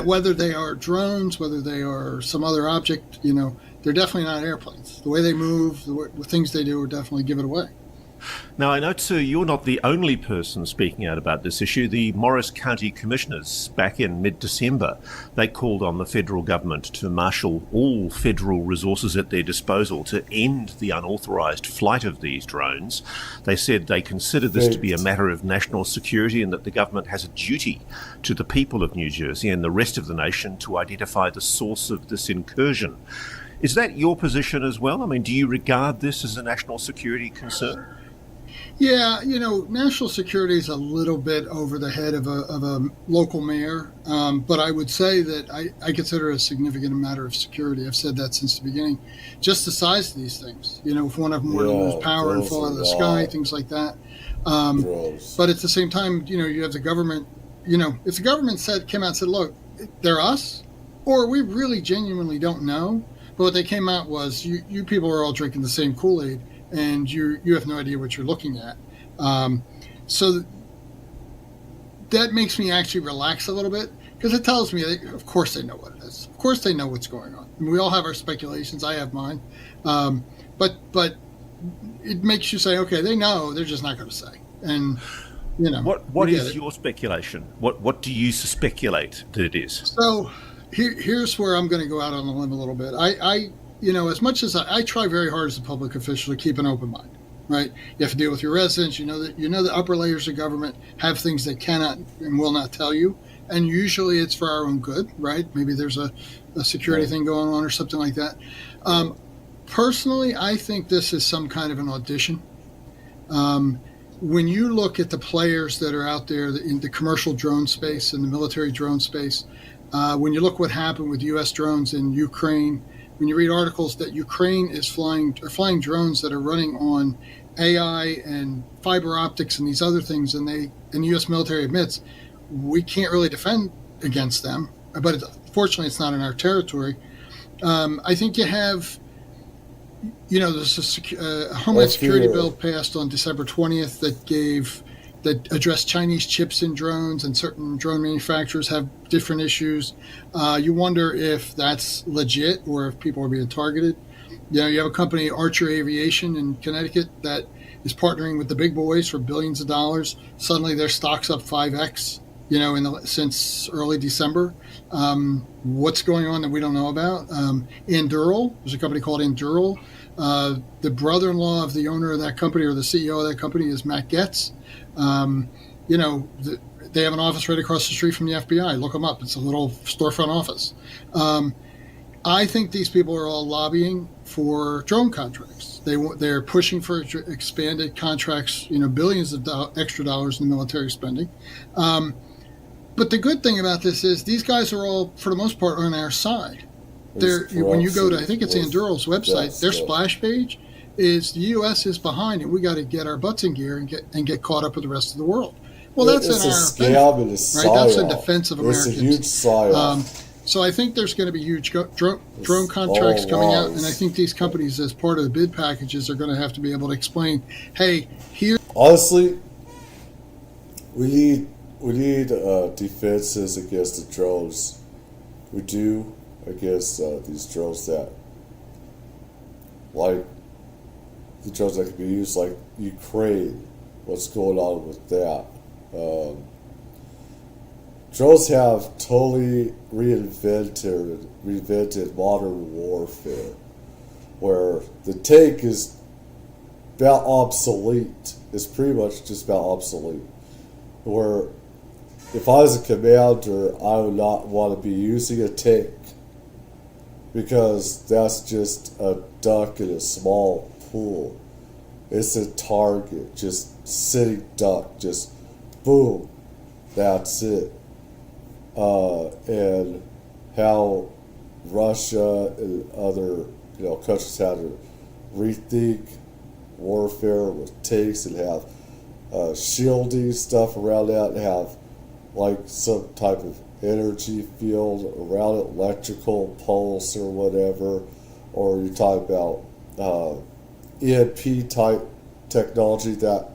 whether they are drones, whether they are some other object, you know, they're definitely not airplanes. The way they move, the things they do, are definitely give it away. Now, I note, sir, you're not the only person speaking out about this issue. The Morris County Commissioners, back in mid-December, they called on the federal government to marshal all federal resources at their disposal to end the unauthorised flight of these drones. They said they consider this to be a matter of national security and that the government has a duty to the people of New Jersey and the rest of the nation to identify the source of this incursion. Is that your position as well? I mean, do you regard this as a national security concern? Yeah, national security is a little bit over the head of a local mayor, but I would say that I consider it a significant matter of security. I've said that since the beginning. Just the size of these things, if one of them were to lose power and fall out of the sky, things like that. But at the same time, you have the government. If the government came out and said, "Look, they're us," or we really genuinely don't know, but what they came out was, "You people are all drinking the same Kool-Aid." And you have no idea what you're looking at. So that makes me actually relax a little bit, because it tells me, of course they know what it is. Of course they know what's going on. I mean, we all have our speculations. I have mine. But it makes you say, okay, they know, they're just not going to say. And, What is your speculation? What do you speculate that it is? So here's where I'm going to go out on a limb a little bit. As much as I try very hard as a public official to keep an open mind, right? You have to deal with your residents. The upper layers of government have things they cannot and will not tell you, and usually it's for our own good, right? Maybe there's a security thing going on or something like that. Personally, I think this is some kind of an audition. When you look at the players that are out there in the commercial drone space and the military drone space, when you look what happened with U.S. drones in Ukraine. When you read articles that Ukraine is flying drones that are running on AI and fiber optics and these other things, and the U.S. military admits we can't really defend against them, but fortunately it's not in our territory. I think you have, there's a Homeland Security bill passed on December 20th that addressed Chinese chips in drones, and certain drone manufacturers have different issues. You wonder if that's legit or if people are being targeted. You have a company, Archer Aviation in Connecticut, that is partnering with the big boys for billions of dollars. Suddenly their stock's up 5x, since early December. What's going on that we don't know about? Endural, there's a company called Endural. The brother-in-law of the owner of that company, or the CEO of that company, is Matt Getz. They have an office right across the street from the FBI. Look them up. It's a little storefront office. I think these people are all lobbying for drone contracts. They're pushing for expanded contracts, billions of extra dollars in military spending. But the good thing about this is these guys are all, for the most part, on our side. When you go to, I think it's Endural's website, their splash page is the U.S. is behind, and we got to get our butts in gear and get caught up with the rest of the world. Well, that's in our benefit, right? That's in defense of Americans. It's a huge psyop. So I think there's going to be huge drone contracts coming out, and I think these companies, as part of the bid packages, are going to have to be able to explain, hey, here. Honestly, we need defenses against the drones. We do against these drones that, like the drones that can be used, like Ukraine. What's going on with that? Drones have totally reinvented modern warfare, where the tank is about obsolete. It's pretty much just about obsolete. Where if I was a commander, I would not want to be using a tank, because that's just a duck in a small pool. It's a target, just sitting duck, just boom, that's it. And how Russia and other countries had to rethink warfare with tanks and have shielding stuff around that, and have like some type of energy field around it, electrical pulse or whatever, or you talk about EMP type technology that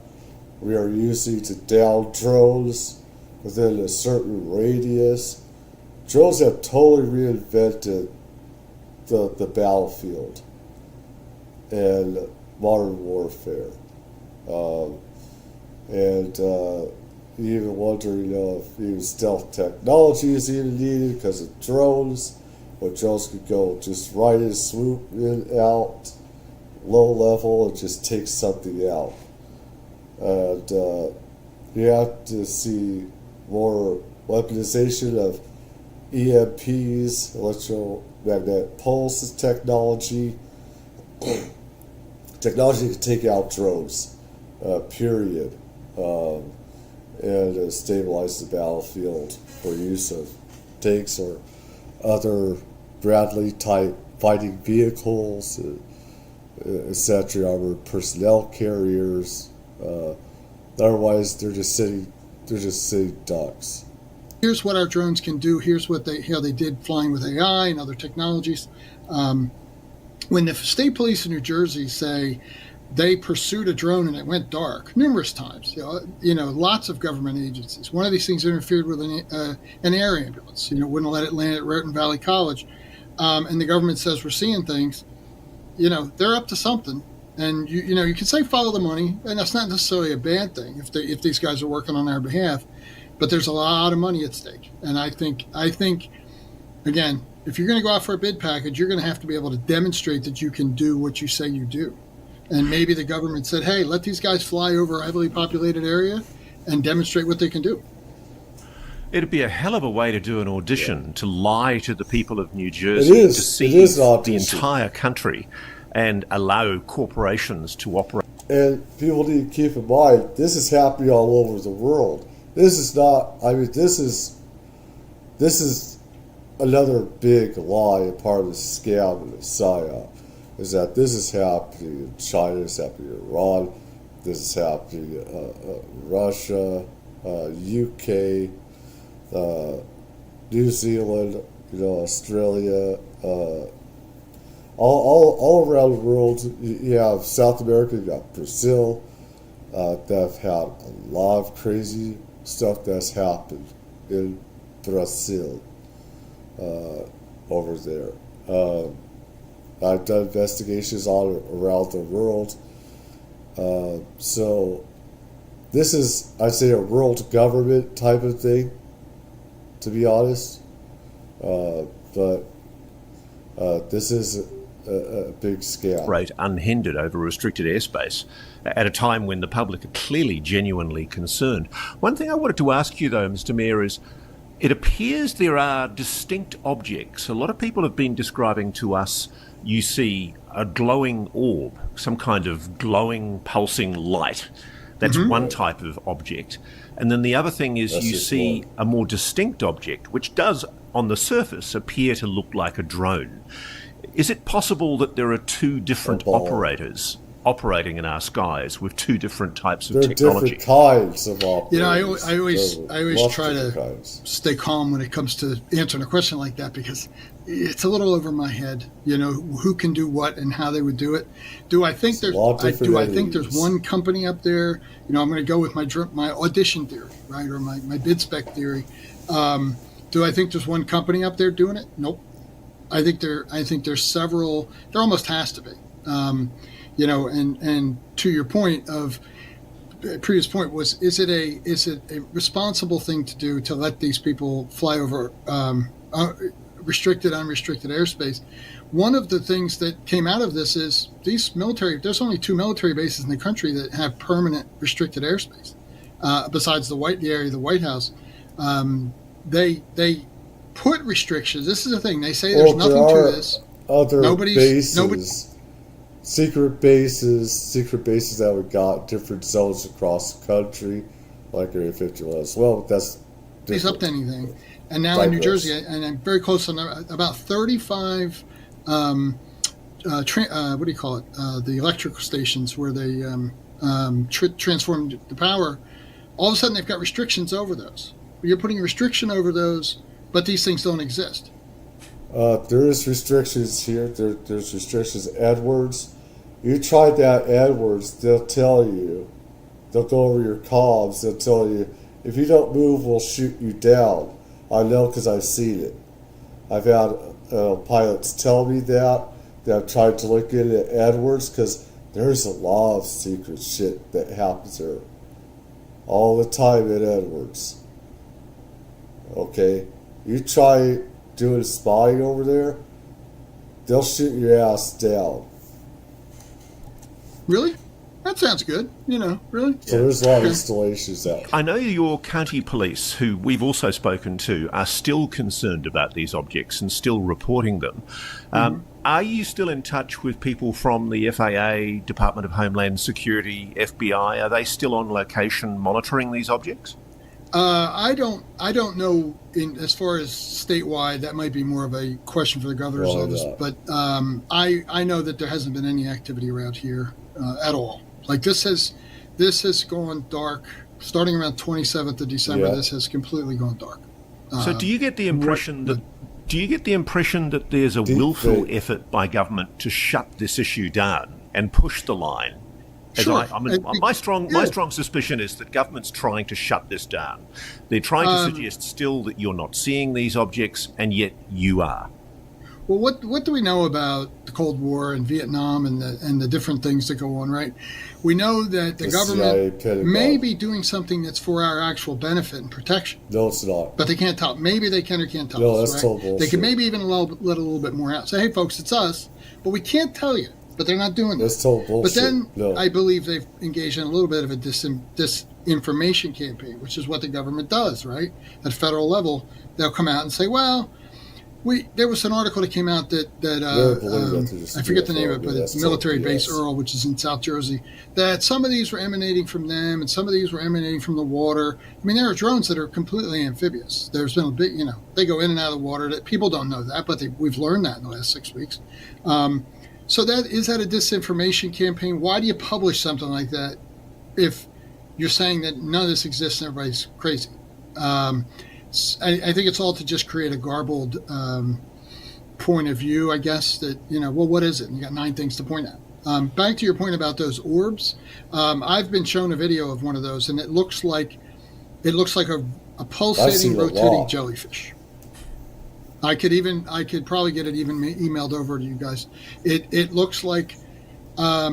we are using to down drones within a certain radius. Drones have totally reinvented the battlefield and modern warfare. And you even wonder, if even stealth technology is even needed because of drones. Where drones could go just right in, swoop in, out, low level, and just take something out. And you have to see more weaponization of EMPs, electromagnetic pulse technology. Technology can take out drones, period. And stabilize the battlefield for use of tanks or other Bradley-type fighting vehicles, etc., armored personnel carriers. Otherwise, they're just sitting ducks. Here's what our drones can do. Here's what how they did flying with AI and other technologies. When the state police in New Jersey say they pursued a drone and it went dark numerous times, lots of government agencies. One of these things interfered with an air ambulance. Wouldn't let it land at Raritan Valley College, and the government says we're seeing things. They're up to something. And you can say follow the money, and that's not necessarily a bad thing if these guys are working on our behalf. But there's a lot of money at stake, and I think again, if you're going to go out for a bid package, you're going to have to be able to demonstrate that you can do what you say you do. And maybe the government said, "Hey, let these guys fly over a heavily populated area and demonstrate what they can do." It'd be a hell of a way to do an audition, to lie to the people of New Jersey, deceive the entire country, and allow corporations to operate. And people need to keep in mind, this is happening all over the world. This is not, this is another big lie and part of the scam and the Psyop, is that this is happening in China, it's happening in Iran, this is happening in Russia, UK, New Zealand, Australia, all around the world. You have South America, you got Brazil, that have had a lot of crazy stuff that's happened in Brazil, over there. I've done investigations all around the world. So this is, I'd say, a world government type of thing, to be honest. But this is a big scale. Operate unhindered over restricted airspace at a time when the public are clearly genuinely concerned. One thing I wanted to ask you, though, Mr. Mayor, is it appears there are distinct objects. A lot of people have been describing to us, you see a glowing orb, some kind of glowing, pulsing light. That's one type of object. And then the other thing is you see a more distinct object, which does, on the surface, appear to look like a drone. Is it possible that there are two different operators operating in our skies with two different types of technology? Different kinds of operators. I always try to stay calm when it comes to answering a question like that, because it's a little over my head. Who can do what and how they would do it. Do I think there's one company up there? I'm going to go with my audition theory, right, or my bid spec theory. Do I think there's one company up there doing it? Nope. I think there's several. There almost has to be. And to your point of previous point was, is it a responsible thing to do to let these people fly over restricted, unrestricted airspace? One of the things that came out of this is there's only 2 military bases in the country that have permanent restricted airspace, besides the White House. They put restrictions. This is the thing. They say there's nothing to this. Other bases, secret bases that we got different zones across the country, like Area 51 as well. But that's it's up to anything. And now in New Jersey, and I'm very close on about 35. What do you call it? The electrical stations where they transform the power. All of a sudden, they've got restrictions over those. You're putting a restriction over those, but these things don't exist. There is restrictions here. There's restrictions. Edwards, you tried that Edwards, they'll tell you. They'll go over your comms. They'll tell you, if you don't move, we'll shoot you down. I know because I've seen it. I've had pilots tell me that. I've tried to look into Edwards because There's a lot of secret shit that happens there all the time at Edwards. Okay? You try doing spying over there, they'll shoot your ass down. Really? That sounds good. Really? So there's a lot of installations out. I know your county police, who we've also spoken to, are still concerned about these objects and still reporting them. Are you still in touch with people from the FAA, Department of Homeland Security, FBI? Are they still on location monitoring these objects? I don't know. As far as statewide, that might be more of a question for the governor's office. But I know that there hasn't been any activity around here at all. Like this has gone dark starting around 27th of December. Yeah. This has completely gone dark. So do you get the impression that there's a willful effort by government to shut this issue down and push the line? Sure. My strong suspicion is that government's trying to shut this down. They're trying to suggest still that you're not seeing these objects, and yet you are. Well, what do we know about the Cold War and Vietnam and the different things that go on, right? We know that the government may be doing something that's for our actual benefit and protection. No, it's not. But they can't tell. Maybe they can or can't tell us. No, that's right? total bullshit. They can maybe even let a little bit more out. Say, hey, folks, it's us, but we can't tell you. But they're not doing that. That's total bullshit. But then I believe they've engaged in a little bit of a disinformation campaign, which is what the government does, right? At federal level, they'll come out and say, well, there was an article that came out that I forget the name of it, but it's military base Earl, which is in South Jersey, that some of these were emanating from them and some of these were emanating from the water. I mean, there are drones that are completely amphibious. There's been a bit, they go in and out of the water. That people don't know that, but we've learned that in the last 6 weeks. So is that a disinformation campaign? Why do you publish something like that if you're saying that none of this exists and everybody's crazy? I think it's all to just create a garbled point of view, I guess, that, what is it? And you got 9 things to point at. Back to your point about those orbs. I've been shown a video of one of those, and it looks like a pulsating, rotating jellyfish. I could probably get it even emailed over to you guys. It looks like a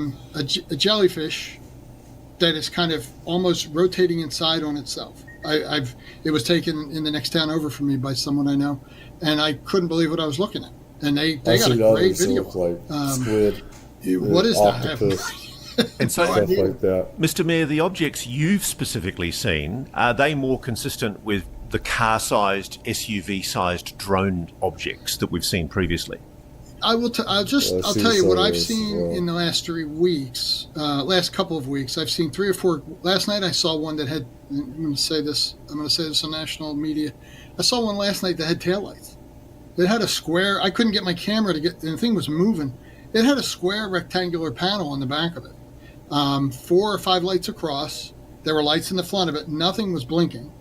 jellyfish that is kind of almost rotating inside on itself. It was taken in the next town over from me by someone I know, and I couldn't believe what I was looking at. And they got a great video. Like squid, what is octopus, that? And so, stuff like that. Mr. Mayor, the objects you've specifically seen, are they more consistent with the car-sized, SUV-sized drone objects that we've seen previously? I'll tell you what I've seen in the last 3 weeks, last couple of weeks. I've seen 3 or 4. Last night I saw one that had, I'm going to say this on national media. I saw one last night that had taillights. It had a square, I couldn't get my camera to get, and the thing was moving. It had a square rectangular panel on the back of it. 4 or 5 lights across. There were lights in the front of it. Nothing was blinking,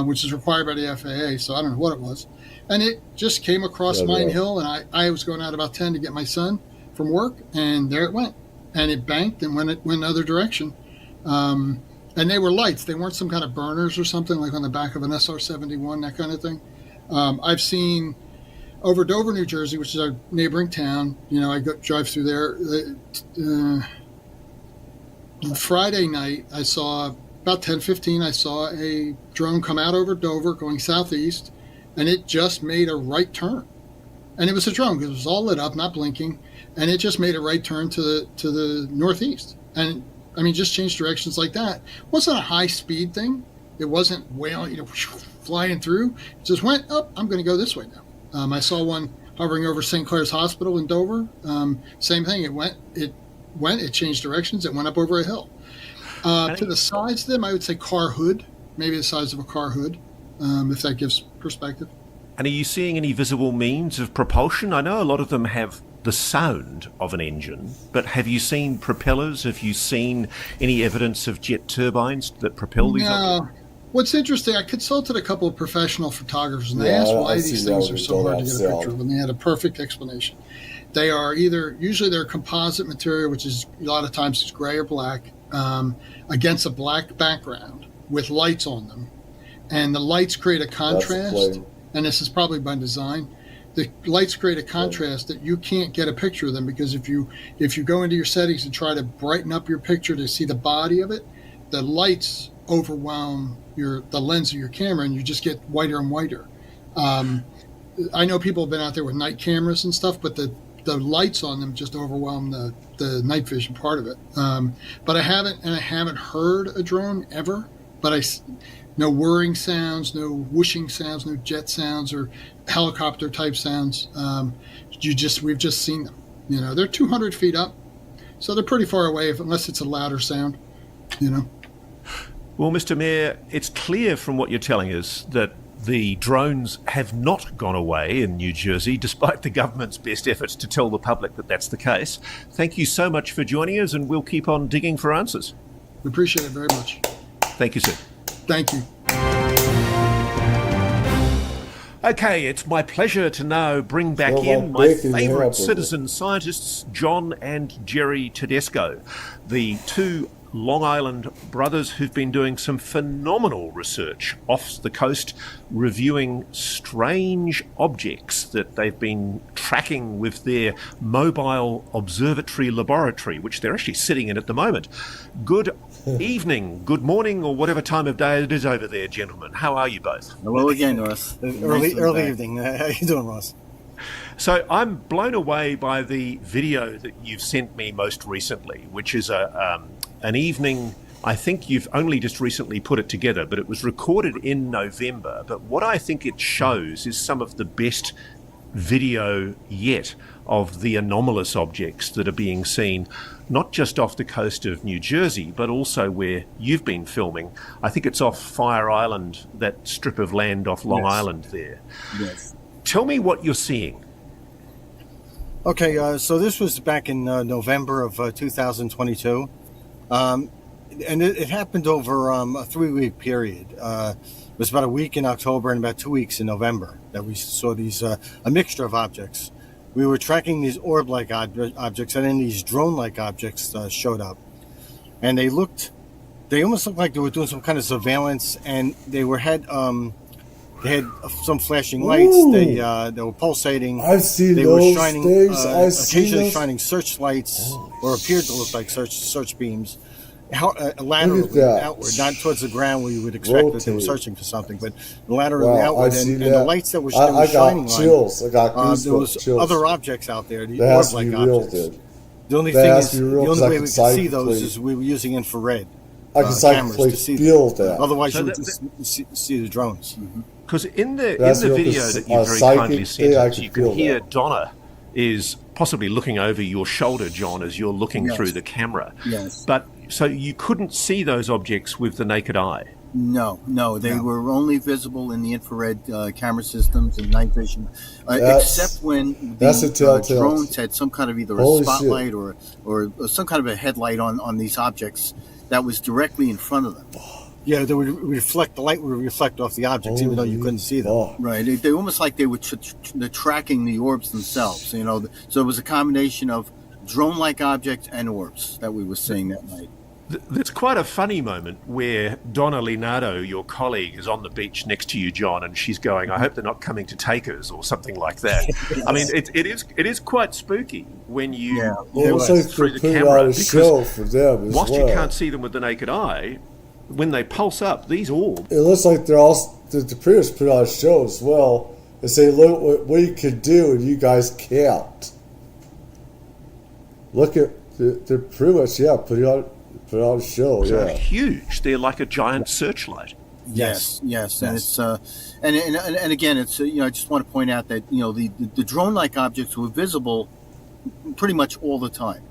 which is required by the FAA, so I don't know what it was. And it just came across Mine Hill, and I was going out about 10 to get my son from work, and there it went. And it banked and went the other direction. And they were lights. They weren't some kind of burners or something like on the back of an SR-71, that kind of thing. I've seen over Dover, New Jersey, which is our neighboring town. I drive through there. Friday night, I saw about 10:15. I saw a drone come out over Dover going southeast, and it just made a right turn. And it was a drone because it was all lit up, not blinking, and it just made a right turn to the northeast. And I mean, just changed directions like that. It wasn't a high speed thing. It wasn't wailing, flying through. It just went up. I'm going to go this way now. I saw one hovering over St. Clair's Hospital in Dover. Same thing. It changed directions. It went up over a hill. To the sides of them, I would say car hood, maybe the size of a car hood, if that gives perspective. And are you seeing any visible means of propulsion? I know a lot of them have the sound of an engine, but have you seen propellers? Have you seen any evidence of jet turbines that propel these objects? What's interesting, I consulted a couple of professional photographers, and they asked why these things are so hard to get a picture of, and they had a perfect explanation. They are usually they're composite material, which is a lot of times it's gray or black, against a black background with lights on them. And the lights create a contrast, and this is probably by design, the lights create a contrast that you can't get a picture of them, because if you go into your settings and try to brighten up your picture to see the body of it, the lights overwhelm the lens of your camera, and you just get whiter and whiter. I know people have been out there with night cameras and stuff, but the lights on them just overwhelm the night vision part of it. But I haven't heard a drone ever, but no whirring sounds, no whooshing sounds, no jet sounds or helicopter type sounds. We've just seen them. They're 200 feet up, so they're pretty far away unless it's a louder sound. Well, Mr. Mayor, it's clear from what you're telling us that the drones have not gone away in New Jersey, despite the government's best efforts to tell the public that that's the case. Thank you so much for joining us, and we'll keep on digging for answers. We appreciate it very much. Thank you, sir. Thank you. Okay, it's my pleasure to now bring back in my favourite citizen scientists, John and Jerry Tedesco, the two Long Island brothers who've been doing some phenomenal research off the coast, reviewing strange objects that they've been tracking with their mobile observatory laboratory, which they're actually sitting in at the moment. Good evening, good morning, or whatever time of day it is over there, gentlemen. How are you both? Hello again, Ross. Early evening. How you doing, Ross? So I'm blown away by the video that you've sent me most recently, which is an evening. I think you've only just recently put it together, but it was recorded in November. But what I think it shows is some of the best video yet of the anomalous objects that are being seen, not just off the coast of New Jersey, but also where you've been filming. I think it's off Fire Island, that strip of land off Long Island there. Yes. Tell me what you're seeing. Okay, so this was back in November of 2022. And it happened over a 3-week period. It was about a week in October and about 2 weeks in November that we saw these, a mixture of objects. We were tracking these orb-like objects, and then these drone-like objects showed up. And they almost looked like they were doing some kind of surveillance, and they had some flashing lights. They were pulsating. I've seen they those were shining, things. occasionally shining searchlights, or appeared to look like search beams, laterally outward, not towards the ground where you would expect that they were searching for something, but laterally outward. And the lights that were shining chills. I got goosebumps. There was chills. other objects out there, the That has to orb-like be real, objects. dude. The only That thing has is, to be real, the 'cause only I way can we could see those psychically- is we were using infrared I can cameras psychically to see feel them. that. Otherwise, So you would just see the drones. Because in the That's video because that you a very psychic kindly thing, sent I us, can you can feel hear that. Donna is possibly looking over your shoulder, John, as you're looking Yes. through the camera. Yes. But so you couldn't see those objects with the naked eye. No, they were only visible in the infrared camera systems and night vision, except when the drones had some kind of either a Holy spotlight shit. or some kind of a headlight on these objects that was directly in front of them. Yeah, they would reflect, the light would reflect off the objects, even though you couldn't see them. Right, they almost like they were they're tracking the orbs themselves. So it was a combination of drone-like objects and orbs that we were seeing that night. It's quite a funny moment where Donna Leonardo, your colleague, is on the beach next to you, John, and she's going, "I hope they're not coming to take us," or something like that. Yes. I mean, it is quite spooky when you It was look like through the put camera, on a show for them as whilst well. you can't see them with the naked eye, when they pulse up, these orbs. It looks like they're all the pretty put on a show as well. They say, "Look what we can do, and you guys can't." Look at they're pretty much put on a show. So huge. They're like a giant searchlight. Yes, and it's and again, it's I just want to point out that the drone-like objects were visible pretty much all the time.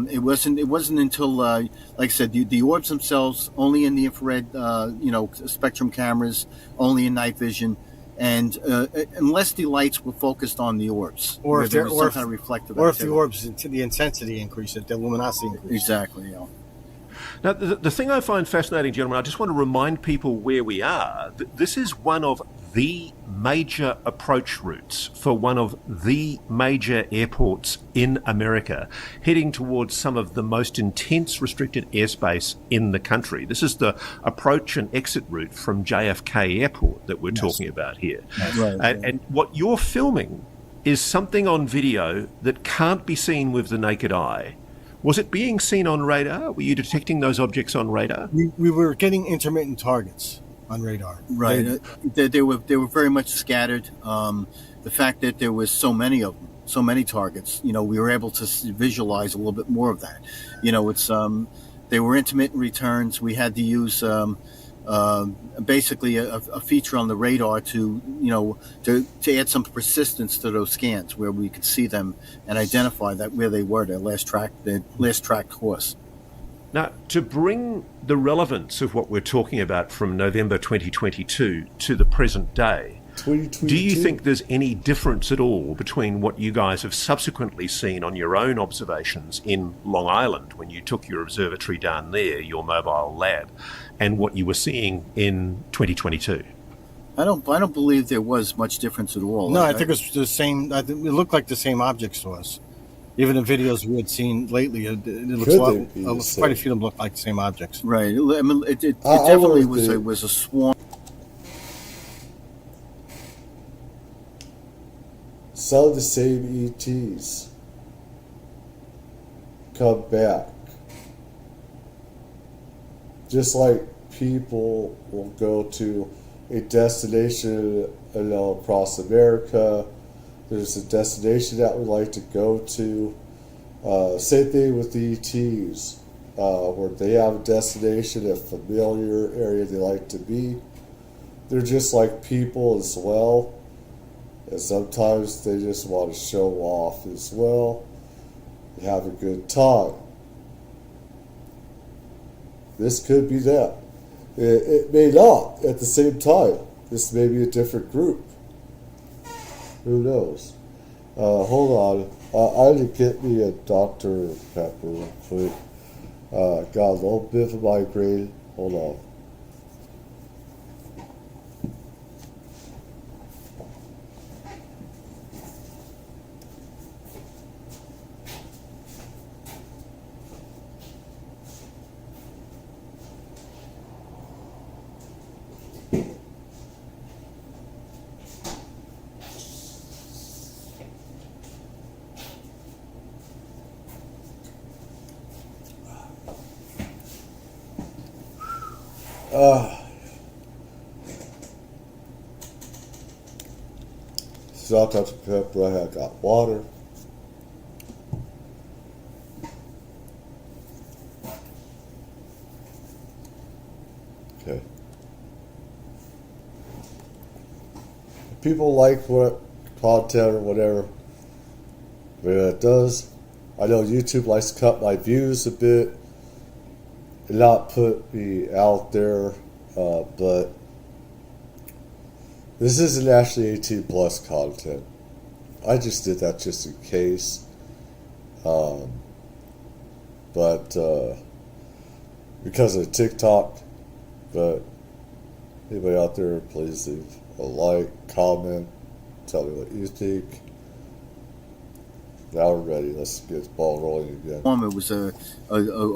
It wasn't until like I said, the orbs themselves only in the infrared spectrum cameras, only in night vision, and unless the lights were focused on the orbs, or if there was some kind of reflective or if the activity. orbs the intensity increased, the luminosity increased. Exactly. Yeah. Now, the thing I find fascinating, gentlemen, I just want to remind people where we are. This is one of the major approach routes for one of the major airports in America, heading towards some of the most intense restricted airspace in the country. This is the approach and exit route from JFK Airport that we're talking about here. And what you're filming is something on video that can't be seen with the naked eye. Was it being seen on radar? Were you detecting those objects on radar? We were getting intermittent targets on radar. Right. They were very much scattered. The fact that there was so many of them, so many targets, we were able to visualize a little bit more of that. It's they were intermittent returns. We had to use basically a feature on the radar to add some persistence to those scans where we could see them and identify that where they were, their last tracked course. Now, to bring the relevance of what we're talking about from November 2022 to the present day, do you think there's any difference at all between what you guys have subsequently seen on your own observations in Long Island when you took your observatory down there, your mobile lab, and what you were seeing in 2022? I don't believe there was much difference at all. No, I think it's the same. It looked like the same objects to us. Even the videos we had seen lately, it looks quite a few of them look like the same objects. Right. I mean, it definitely was a swarm. Some of the same ETs come back. Just like people will go to a destination across America. There's a destination that we like to go to. Same thing with the ETs, where they have a destination, a familiar area they like to be. They're just like people as well. And sometimes they just want to show off as well and have a good time. This could be that. It may not at the same time. This may be a different group. Who knows? Hold on. I need to get me a Dr. Pepper real quick. Got a little bit of a migraine. Hold on. So Dr. Pepper, I got water. Okay. People like what content or whatever. But it does. I know YouTube likes to cut my views a bit and not put me out there, but this isn't actually 18 plus content. I just did that just in case. But because of TikTok. But anybody out there, please leave a like, comment, tell me what you think. Now we're ready. Let's get the ball rolling again. It was a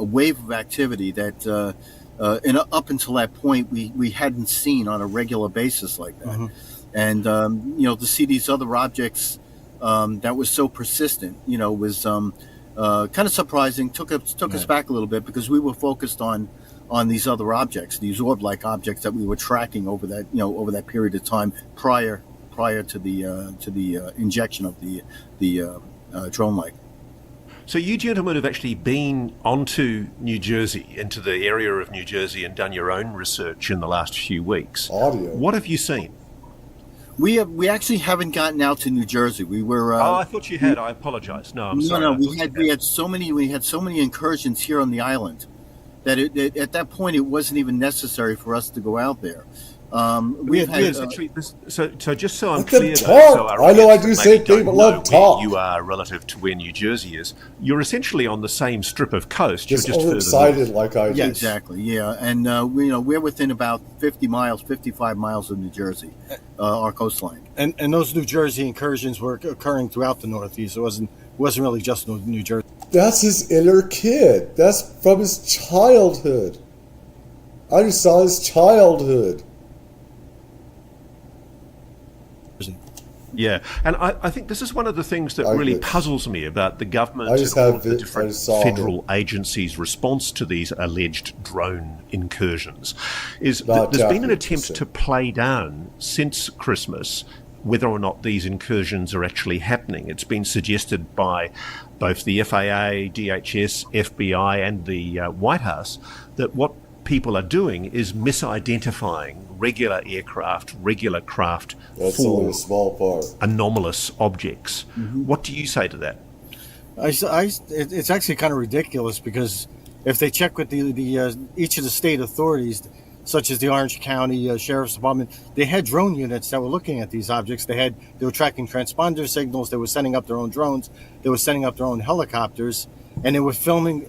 wave of activity that up until that point we hadn't seen on a regular basis like that. Mm-hmm. And to see these other objects that was so persistent, was kind of surprising. Took us back a little bit because we were focused on these other objects, these orb-like objects that we were tracking over that period of time prior to the injection of the drone light. So you gentlemen have actually been onto New Jersey, into the area of New Jersey, and done your own research in the last few weeks. Audio. What have you seen? We actually haven't gotten out to New Jersey. We were. I thought you had. I apologize. No, I'm sorry. No. We had so many incursions here on the island that at that point it wasn't even necessary for us to go out there. We've had so just so I'm Let them clear, talk. though, so I know I do maybe same thing, don't but know let them talk. where you are relative to where New Jersey is. You're essentially on the same strip of coast. Just you're just overexcited further north. like I do. Yeah, exactly. Yeah, and we're within about 50 miles, 55 miles of New Jersey, our coastline. And those New Jersey incursions were occurring throughout the Northeast. It wasn't really just New Jersey. That's his inner kid. That's from his childhood. I just saw his childhood. Yeah, and I think this is one of the things that really puzzles me about the government and all of the different federal agencies' response to these alleged drone incursions, is that there's been an attempt to play down since Christmas whether or not these incursions are actually happening. It's been suggested by both the FAA, DHS, FBI and the White House that what people are doing is misidentifying regular aircraft, regular craft That's for only a small part. anomalous objects. Mm-hmm. What do you say to that? It's actually kind of ridiculous because if they check with the each of the state authorities, such as the Orange County Sheriff's Department, they had drone units that were looking at these objects. They were tracking transponder signals. They were sending up their own drones. They were sending up their own helicopters, and they were filming,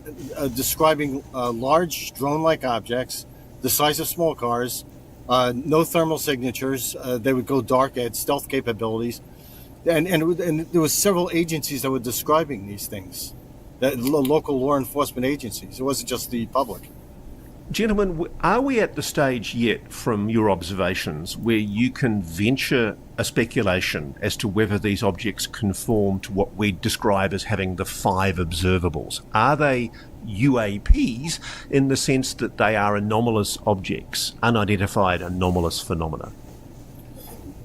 describing large drone-like objects, the size of small cars, no thermal signatures. They would go dark, had stealth capabilities, and there was several agencies that were describing these things, that local law enforcement agencies. It wasn't just the public. Gentlemen, are we at the stage yet, from your observations, where you can venture a speculation as to whether these objects conform to what we describe as having the 5 observables? Are they UAPs in the sense that they are anomalous objects, unidentified anomalous phenomena?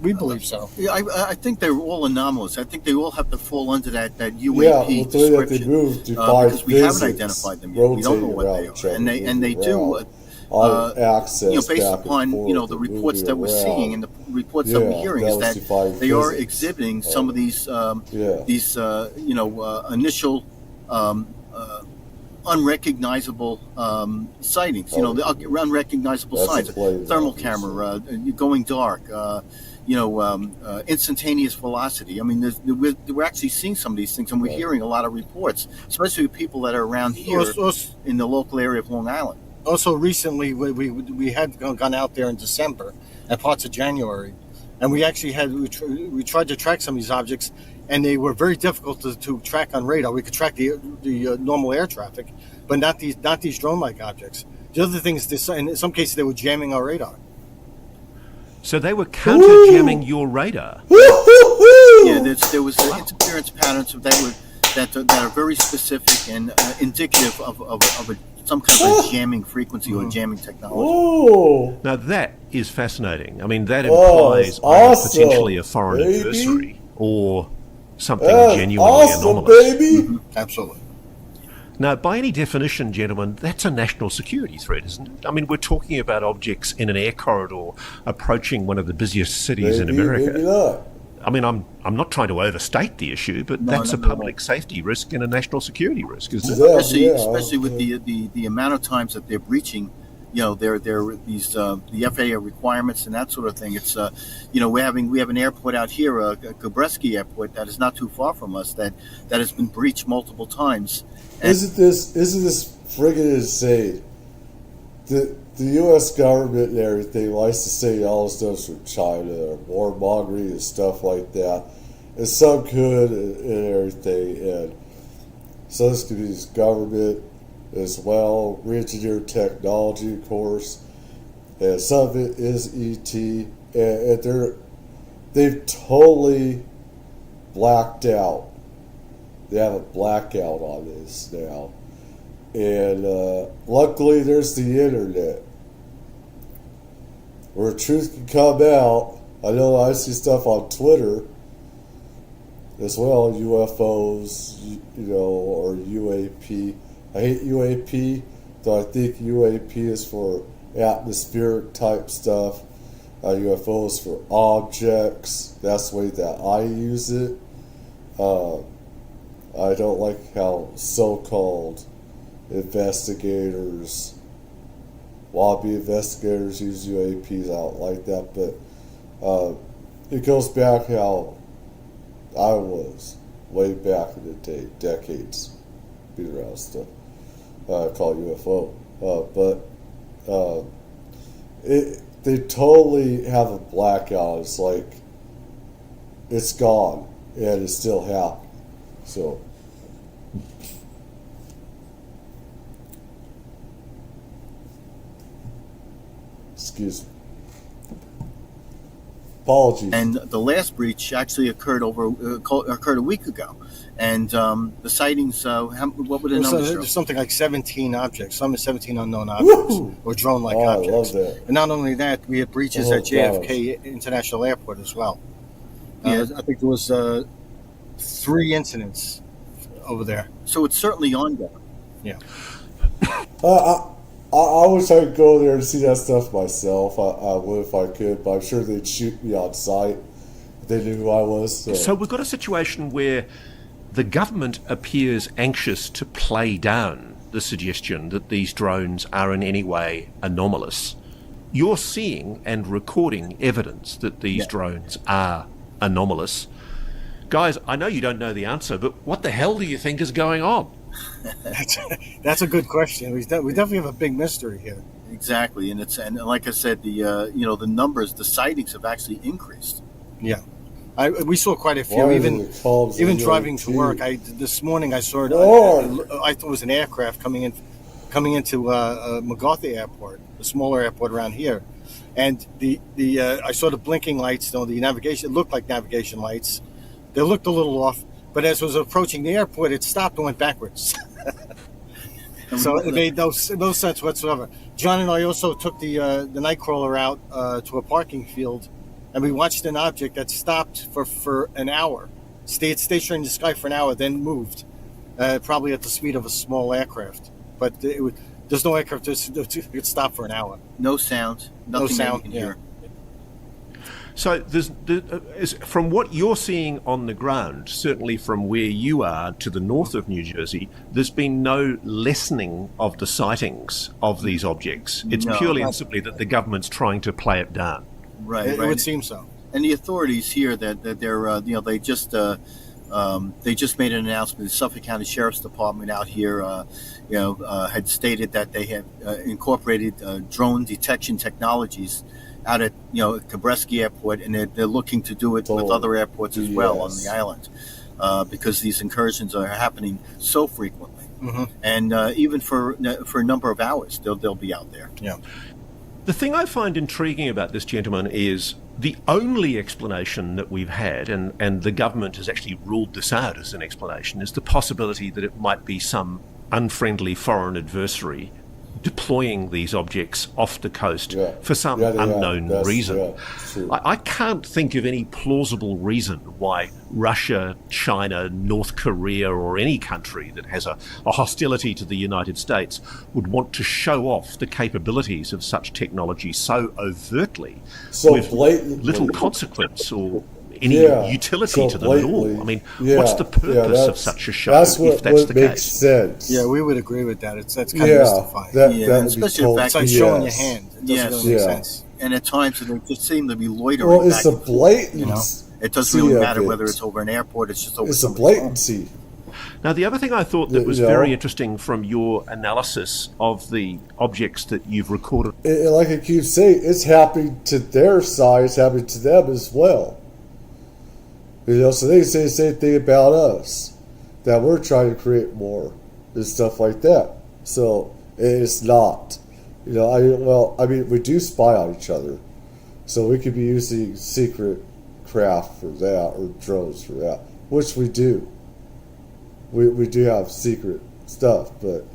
We believe so. Yeah, I think they're all anomalous. I think they all have to fall under that UAP Yeah, the way that they description. move Because we haven't identified them yet. We don't know what they are, and they do. Access based back upon and the forth, reports that we're moving seeing and the reports that we're hearing, is that they are exhibiting some of these initial unrecognizable sightings. The unrecognizable signs: thermal camera, going dark. Instantaneous velocity. I mean, we're actually seeing some of these things, and we're hearing a lot of reports, especially with people that are around here in the local area of Long Island. Also, recently we had gone out there in December and parts of January, and we actually we tried to track some of these objects, and they were very difficult to track on radar. We could track the normal air traffic, but not these drone-like objects. The other thing is, in some cases, they were jamming our radar. So they were counter-jamming your radar? Yeah, there was interference patterns that are very specific and indicative of some kind of a jamming frequency or jamming technology. Ooh. Now that is fascinating. I mean, that implies potentially a foreign adversary or something genuinely anomalous. Baby. Absolutely. Now, by any definition, gentlemen, that's a national security threat, isn't it? I mean, we're talking about objects in an air corridor approaching one of the busiest cities in America. Maybe not. I mean, I'm not trying to overstate the issue, but that's a public safety risk and a national security risk, isn't it? Especially with the amount of times that they're breaching, they're these the FAA requirements and that sort of thing. It's we have an airport out here, Gobreski Airport, that is not too far from us, that has been breached multiple times. Isn't this friggin' insane? The U.S. government and everything likes to say all this stuff's from China or warmongering and stuff like that. And some could and everything. And so this could be this government as well, re-engineered technology, of course. And some of it is ET. And they've totally blacked out. They have a blackout on this now. And luckily there's the internet where truth can come out. I know I see stuff on Twitter as well, UFOs, or UAP. I hate UAP, though I think UAP is for atmospheric type stuff. UFOs for objects. That's the way that I use it. I don't like how so-called investigators wannabe investigators use UAPs. I don't like that, but it goes back how I was way back in the day, decades, being around stuff called UFO. But they totally have a blackout. It's like it's gone and it's still happening. So. Excuse me. Apologies. And the last breach actually occurred occurred a week ago, and the sightings. What were the numbers? There's something like 17 objects. Some 17 unknown objects or drone-like objects. I love that. And not only that, we had breaches at JFK International Airport as well. I think there was 3 incidents over there. So it's certainly ongoing. Yeah. I wish I could go there and see that stuff myself. I would if I could, but I'm sure they'd shoot me on sight if they knew who I was. So we've got a situation where the government appears anxious to play down the suggestion that these drones are in any way anomalous. You're seeing and recording evidence that these drones are anomalous. Guys, I know you don't know the answer, but what the hell do you think is going on? That's a good question. We definitely have a big mystery here. Exactly, and like I said, the numbers, the sightings have actually increased. Yeah, we saw quite a few. Even driving to work, this morning I saw I thought it was an aircraft coming into MacArthur Airport, the smaller airport around here, and I saw the blinking lights. The navigation, it looked like navigation lights. They looked a little off. But as it was approaching the airport, it stopped and went backwards. So it made no sense whatsoever. John and I also took the Nightcrawler out to a parking field, and we watched an object that stopped for an hour, stayed stationary in the sky for an hour, then moved, probably at the speed of a small aircraft. But there's no aircraft it stopped for an hour. No sound. Nothing no sound. You can hear. So from what you're seeing on the ground, certainly from where you are to the north of New Jersey, there's been no lessening of the sightings of these objects. It's purely and simply that the government's trying to play it down. Right. It would seem so. And the authorities here that they're they just made an announcement. The Suffolk County Sheriff's Department out here had stated that they have incorporated drone detection technologies out at Kabreski Airport, and they're looking to do it with other airports as well on the island, because these incursions are happening so frequently, and even for a number of hours they'll be out there. Yeah. The thing I find intriguing about this, gentleman, is the only explanation that we've had, and the government has actually ruled this out as an explanation, is the possibility that it might be some unfriendly foreign adversary deploying these objects off the coast for some unknown reason. I can't think of any plausible reason why Russia, China, North Korea, or any country that has a hostility to the United States would want to show off the capabilities of such technology so overtly with little consequence or any utility to them at all. I mean, what's the purpose of such a show if that's the makes case? Sense. Yeah, we would agree with that. That's kind of mystifying. Especially the fact it's like showing your hand. It doesn't really make sense. And at times they just seem to be loitering. Well, it's a blatant. It doesn't really matter whether it's over an airport. It's just over. It's a blatancy. Now, the other thing I thought that was very interesting from your analysis of the objects that you've recorded, like I keep saying, it's happening to their side. It's happening to them as well. So they say the same thing about us, that we're trying to create more and stuff like that. So it's not, we do spy on each other, so we could be using secret craft for that or drones for that, which we do. We do have secret stuff, but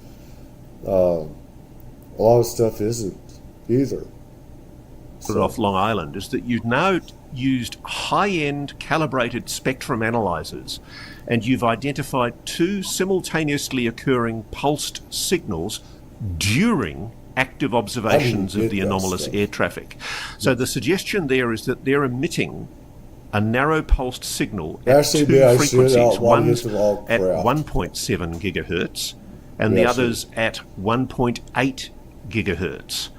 a lot of stuff isn't either. Off Long Island, is that you've now used high-end calibrated spectrum analyzers, and you've identified 2 simultaneously occurring pulsed signals during active observations of the anomalous air traffic. So the suggestion there is that they're emitting a narrow pulsed signal at 2 frequencies, one's at 1.7 gigahertz and the other's at 1.8 gigahertz.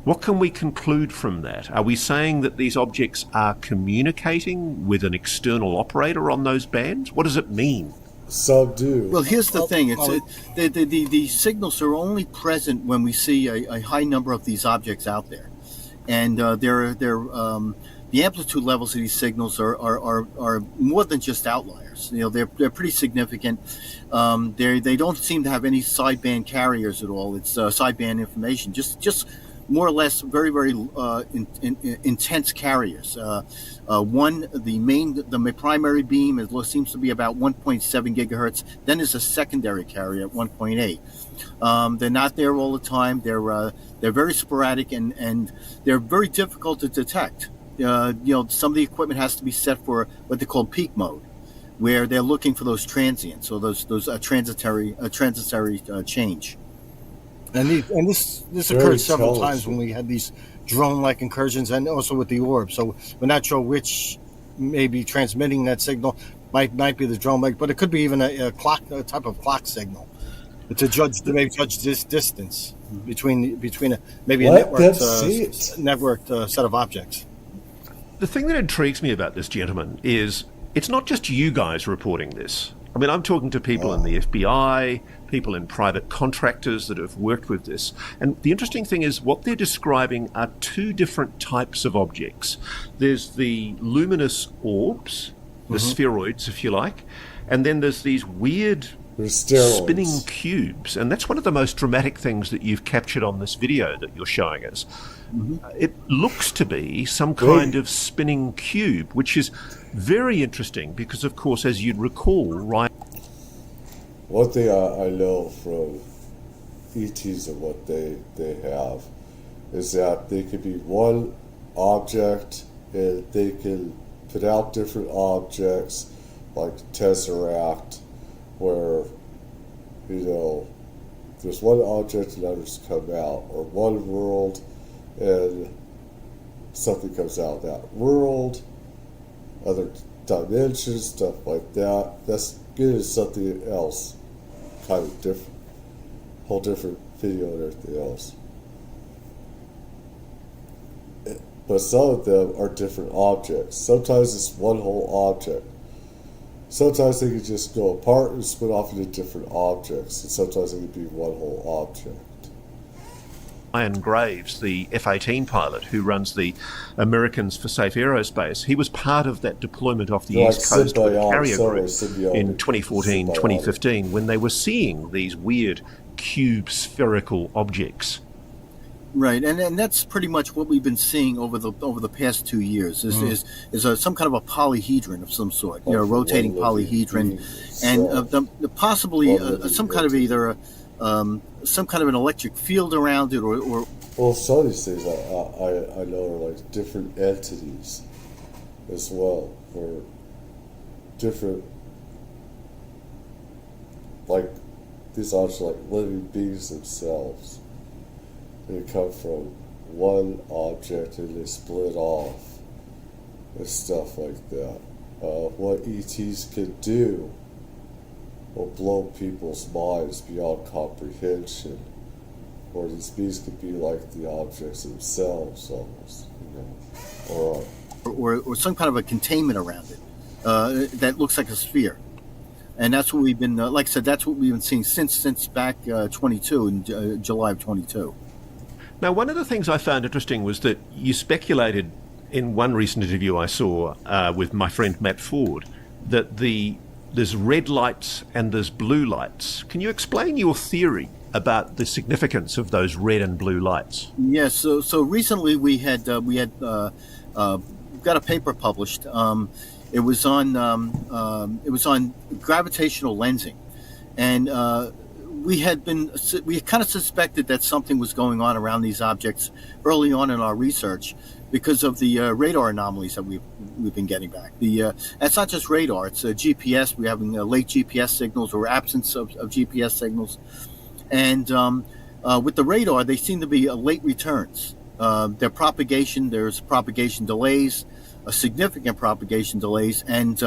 What can we conclude from that? Are we saying that these objects are communicating with an external operator on those bands? What does it mean? Some do. Well, here's the thing: the signals are only present when we see a high number of these objects out there, and the amplitude levels of these signals are more than just outliers. They're pretty significant. They don't seem to have any sideband carriers at all. It's sideband information, just more or less very, very intense carriers. The primary beam seems to be about 1.7 gigahertz. Then there's a secondary carrier at 1.8. They're not there all the time. They're very sporadic and they're very difficult to detect. Some of the equipment has to be set for what they call peak mode, where they're looking for those transients or those transitory change. And this occurred several times when we had these drone-like incursions, and also with the orb. So we're not sure which may be transmitting that signal. Might be the drone-like, but it could be even a type of clock signal to judge this distance between a networked set of objects. The thing that intrigues me about this, gentlemen, is it's not just you guys reporting this. I mean, I'm talking to people in the FBI, people in private contractors that have worked with this. And the interesting thing is what they're describing are two different types of objects. There's the luminous orbs, the spheroids, if you like, and then there's these weird spinning cubes. And that's one of the most dramatic things that you've captured on this video that you're showing us. It looks to be some kind of spinning cube, which is very interesting because, of course, as you'd recall, right? One thing I know from ETs and what they have is that they could be one object and they can put out different objects like Tesseract, where, there's one object and others come out, or one world and something comes out of that world, other dimensions, stuff like that. That's good as something else, kind of different, whole different video and everything else. But some of them are different objects. Sometimes it's one whole object. Sometimes they can just go apart and split off into different objects, and sometimes it can be one whole object. Ryan Graves, the F-18 pilot who runs the Americans for Safe Aerospace, he was part of that deployment off the East Coast with Carrier Group in 2014, 2015, when they were seeing these weird cube spherical objects. Right, and that's pretty much what we've been seeing over the past 2 years is some kind of a polyhedron of some sort, rotating polyhedron, and possibly some kind of either some kind of an electric field around it, or well, some of these things I know are like different entities as well, or different, like these are like living beings themselves. They come from one object and they split off and stuff like that. What ETs can do will blow people's minds beyond comprehension. Or these beings could be like the objects themselves almost, or some kind of a containment around it that looks like a sphere. And that's what we've been, like I said, that's what we've been seeing since back 22 in July of 22. Now, one of the things I found interesting was that you speculated in one recent interview I saw with my friend Matt Ford that there's red lights and there's blue lights. Can you explain your theory about the significance of those red and blue lights? Yes. So recently we had got a paper published. It was on gravitational lensing, and we kind of suspected that something was going on around these objects early on in our research because of the radar anomalies that we've been getting back. It's not just radar; it's GPS. We're having late GPS signals or absence of GPS signals, and with the radar, they seem to be late returns. There's propagation delays, significant propagation delays, and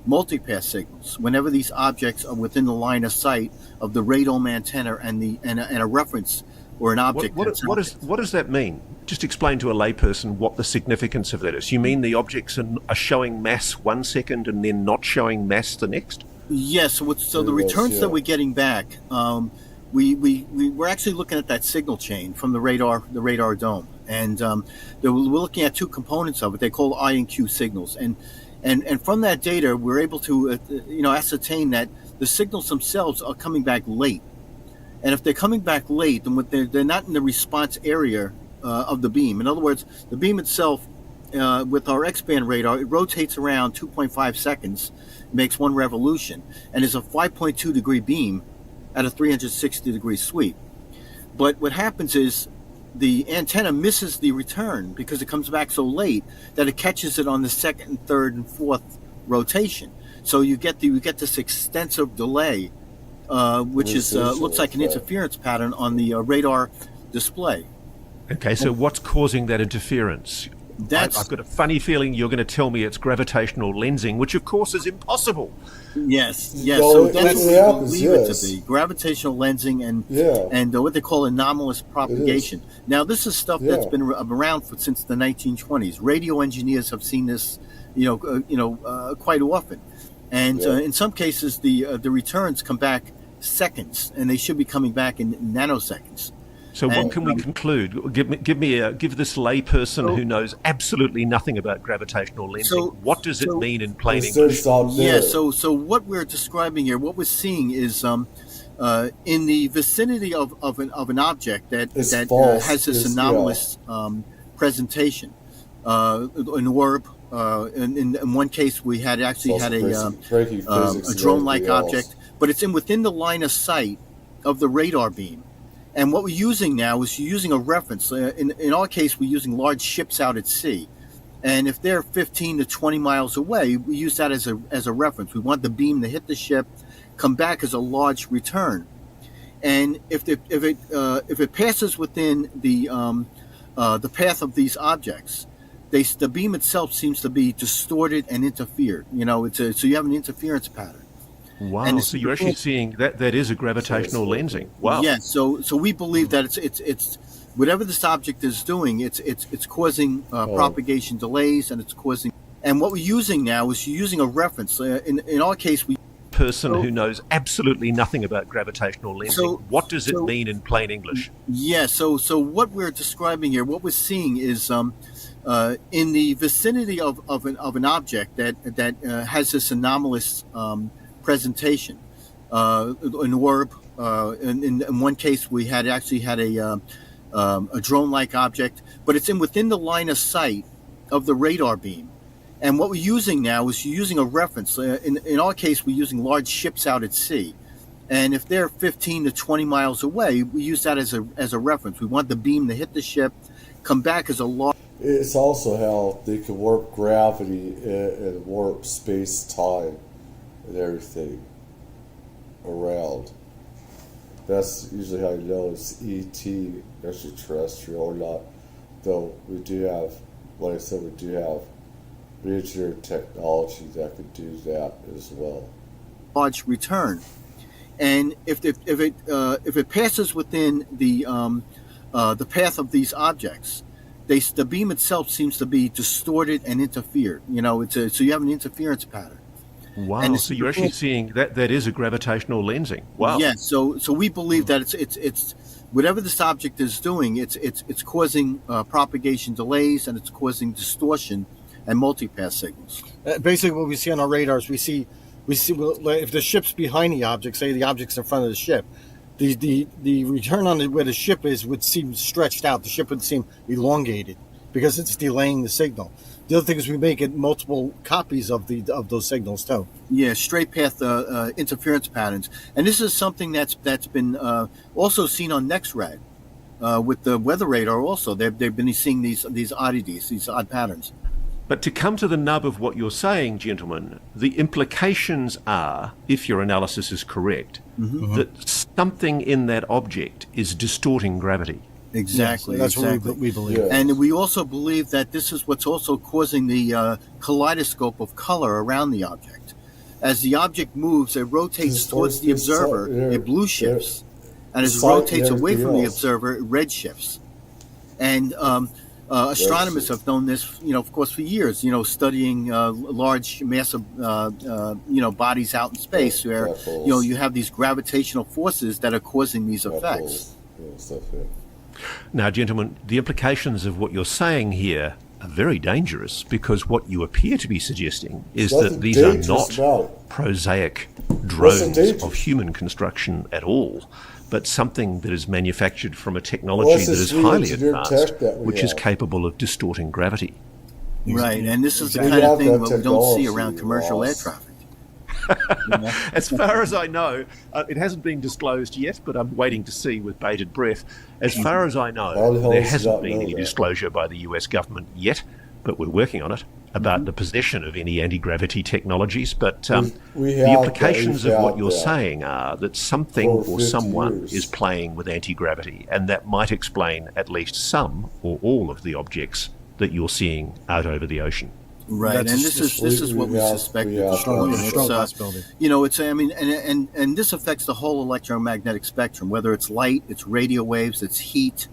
multipass signals. Whenever these objects are within the line of sight of the radome antenna and a reference or an object. What does that mean? Just explain to a layperson what the significance of that is. You mean the objects are showing mass 1 second and then not showing mass the next? Yes. So the returns that we're getting back, we're actually looking at that signal chain from the radar dome, and we're looking at two components of it. They call I and Q signals, and from that data, we're able to ascertain that the signals themselves are coming back late. And if they're coming back late, then they're not in the response area of the beam. In other words, the beam itself, with our X-band radar, it rotates around 2.5 seconds, makes one revolution, and is a 5.2 degree beam at a 360 degree sweep. But what happens is the antenna misses the return because it comes back so late that it catches it on the second and third and fourth rotation. So you get this extensive delay, which looks like an interference pattern on the radar display. Okay, so what's causing that interference? I've got a funny feeling you're going to tell me it's gravitational lensing, which of course is impossible. Yes. Well, So that's what we happens, believe it to be gravitational lensing and what they call anomalous propagation. Now, this is stuff that's been around since the 1920s. Radio engineers have seen this, quite often, and in some cases the returns come back seconds, and they should be coming back in nanoseconds. So what can we conclude? Give this layperson who knows absolutely nothing about gravitational lensing, what does it mean in plain English? Yeah, so what we're describing here, what we're seeing is in the vicinity of an object that has this anomalous presentation, an orb. In one case, we had a drone-like object, but it's within the line of sight of the radar beam. And what we're using now is using a reference. In our case, we're using large ships out at sea. And if they're 15 to 20 miles away, we use that as a reference. We want the beam to hit the ship, come back as a large return. And if it passes within the path of these objects, the beam itself seems to be distorted and interfered. So you have an interference pattern. Wow! So you're actually seeing that is a gravitational lensing. Wow! Yeah. So we believe that it's whatever this object is doing, it's causing propagation delays, and it's causing. And what we're using now is using a reference. In our case, who knows absolutely nothing about gravitational lensing. What does it mean in plain English? Yeah. So what we're describing here, what we're seeing is in the vicinity of an object that has this anomalous presentation, an orb. In one case, we had a drone-like object, but it's within the line of sight of the radar beam. And what we're using now is using a reference. In our case, we're using large ships out at sea, and if they're 15 to 20 miles away, we use that as a reference. We want the beam to hit the ship, come back as a large. It's also how they can warp gravity and warp space-time and everything around. That's usually how you know it's ET, extraterrestrial or not. Though we do have, like I said, we do have engineered technology that could do that as well. Large return, and if it passes within the path of these objects, the beam itself seems to be distorted and interfered. So you have an interference pattern. Wow! And so you're actually seeing that is a gravitational lensing. Wow! Yeah. So we believe that it's whatever this object is doing, it's causing propagation delays, and it's causing distortion and multipath signals. Basically, what we see on our radars, we see if the ship's behind the object, say the object's in front of the ship, the return on where the ship is would seem stretched out. The ship would seem elongated because it's delaying the signal. The other thing is we make multiple copies of those signals too. Yeah, straight path interference patterns, and this is something that's been also seen on NextRad with the weather radar. Also, they've been seeing these oddities, these odd patterns. But to come to the nub of what you're saying, gentlemen, the implications are, if your analysis is correct, that something in that object is distorting gravity. Exactly. Yes, that's what we believe. Yes. And we also believe that this is what's also causing the kaleidoscope of color around the object. As the object moves, it rotates towards the observer, it blue shifts, and as it rotates away from the observer, it redshifts. And astronomers have known this, of course, for years. Studying large, massive, bodies out in space, where you have these gravitational forces that are causing these effects. Now, gentlemen, the implications of what you're saying here are very dangerous, because what you appear to be suggesting is that these are not prosaic drones of human construction at all, but something that is manufactured from a technology that is highly advanced, which is capable of distorting gravity. Right, and this is the kind of thing that we don't see around commercial air traffic. As far as I know, it hasn't been disclosed yet, but I'm waiting to see with bated breath. As far as I know, there hasn't been any disclosure by the US government yet, but we're working on it, about the possession of any anti-gravity technologies. But the implications of what you're saying are that something or someone is playing with anti-gravity, and that might explain at least some or all of the objects that you're seeing out over the ocean. Right, and this is what we suspect. And this affects the whole electromagnetic spectrum, whether it's light, it's radio waves, it's heat.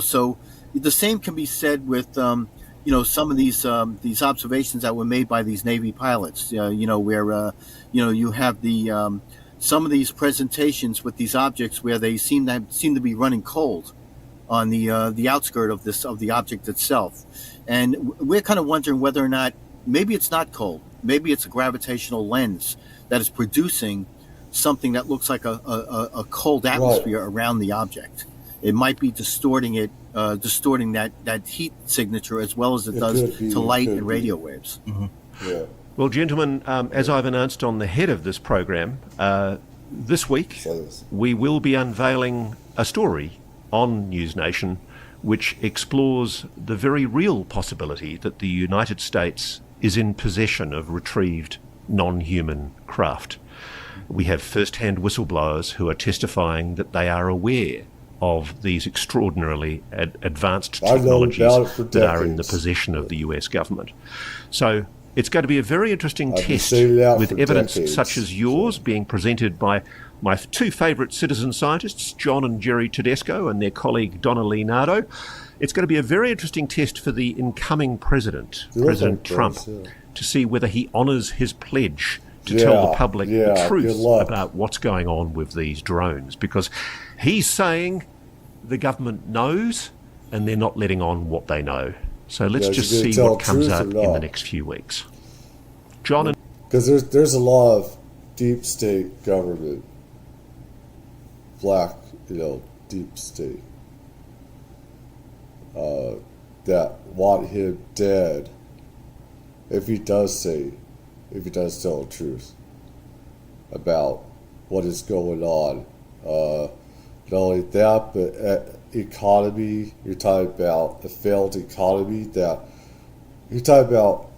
So the same can be said with some of these observations that were made by these Navy pilots. Where you have the some of these presentations with these objects where they seem to be running cold on the outskirt of the object itself. And we're kind of wondering whether or not maybe it's not cold. Maybe it's a gravitational lens that is producing something that looks like a cold atmosphere around the object. It might be distorting that heat signature as well as it does to light and radio waves. Mm-hmm. Yeah. Well, gentlemen, as I've announced on the head of this program, this week we will be unveiling a story on News Nation which explores the very real possibility that the United States is in possession of retrieved non-human craft. We have first-hand whistleblowers who are testifying that they are aware of these extraordinarily advanced technologies that are in the possession of the US government. So it's going to be a very interesting test with evidence such as yours being presented by my two favourite citizen scientists, John and Jerry Tedesco, and their colleague Donna Lee Nardo. It's going to be a very interesting test for the incoming president, President Trump, to see whether he honours his pledge to tell the public the truth about what's going on with these drones, because he's saying the government knows and they're not letting on what they know. So let's just see what comes out in the next few weeks. John? Because there's a lot of deep state government, black, deep state, that want him dead if he does tell the truth about what is going on. Not only that, but economy. You're talking about a failed economy. You're talking about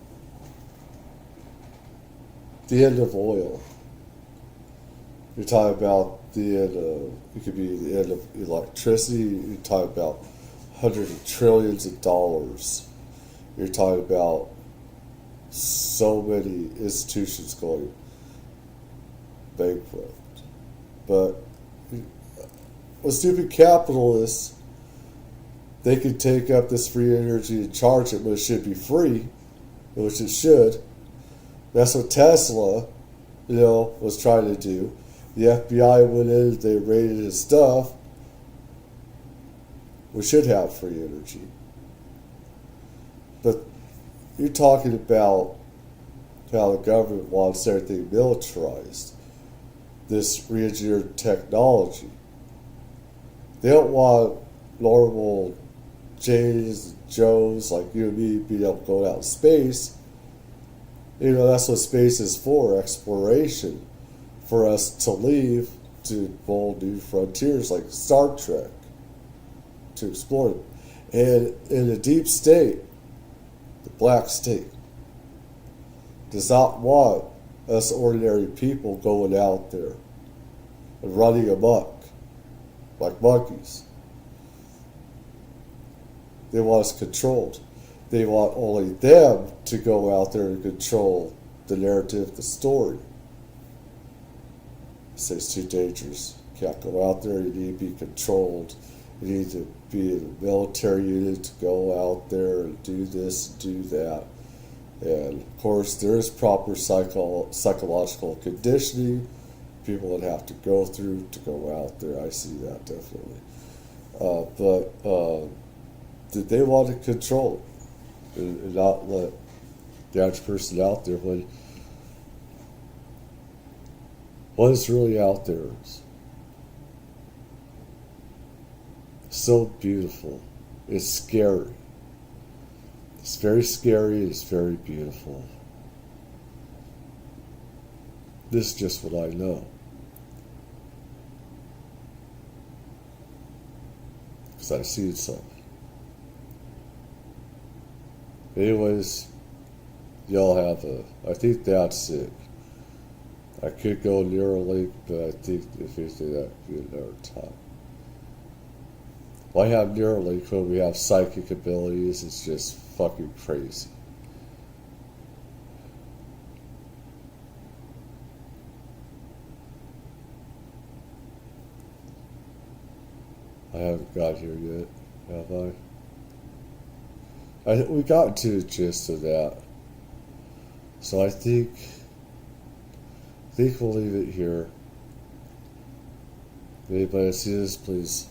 the end of oil. You're talking about the end of, it could be the end of electricity. You're talking about hundreds of trillions of dollars. You're talking about so many institutions going bankrupt. But with stupid capitalists, they could take up this free energy and charge it when it should be free, which it should. That's what Tesla, was trying to do. The FBI went in, they raided his stuff. We should have free energy. But you're talking about how the government wants everything militarized. This re-engineered technology. They don't want normal Jays and Joes like you and me being able to go out in space. That's what space is for, exploration. For us to leave to bold new frontiers like Star Trek. To explore them. And in the deep state, the black state, does not want us ordinary people going out there and running amok like monkeys. They want us controlled. They want only them to go out there and control the narrative, the story. They say it's too dangerous. can't go out there. You need to be controlled. You need to be in a military unit to go out there and do this and do that. And of course, there is proper psychological conditioning people would have to go through to go out there. I see that definitely. But did they want to control it and not let the average person out there when what is really out there is so beautiful. It's scary. It's very scary. It's very beautiful. This is just what I know. Because I've seen some. Anyways, y'all have I think that's it. I could go Neuralink, but I think if anything, that could be another time. Why have Neuralink when we have psychic abilities? It's just fucking crazy. I haven't got here yet, have I? We got to the gist of that. So I think we'll leave it here. If anybody see this, please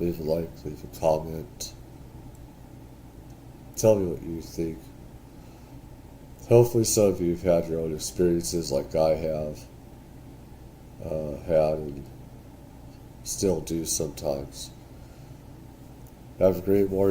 leave a like, leave a comment. Tell me what you think. Hopefully some of you have had your own experiences like I have had and still do sometimes. Have a great morning.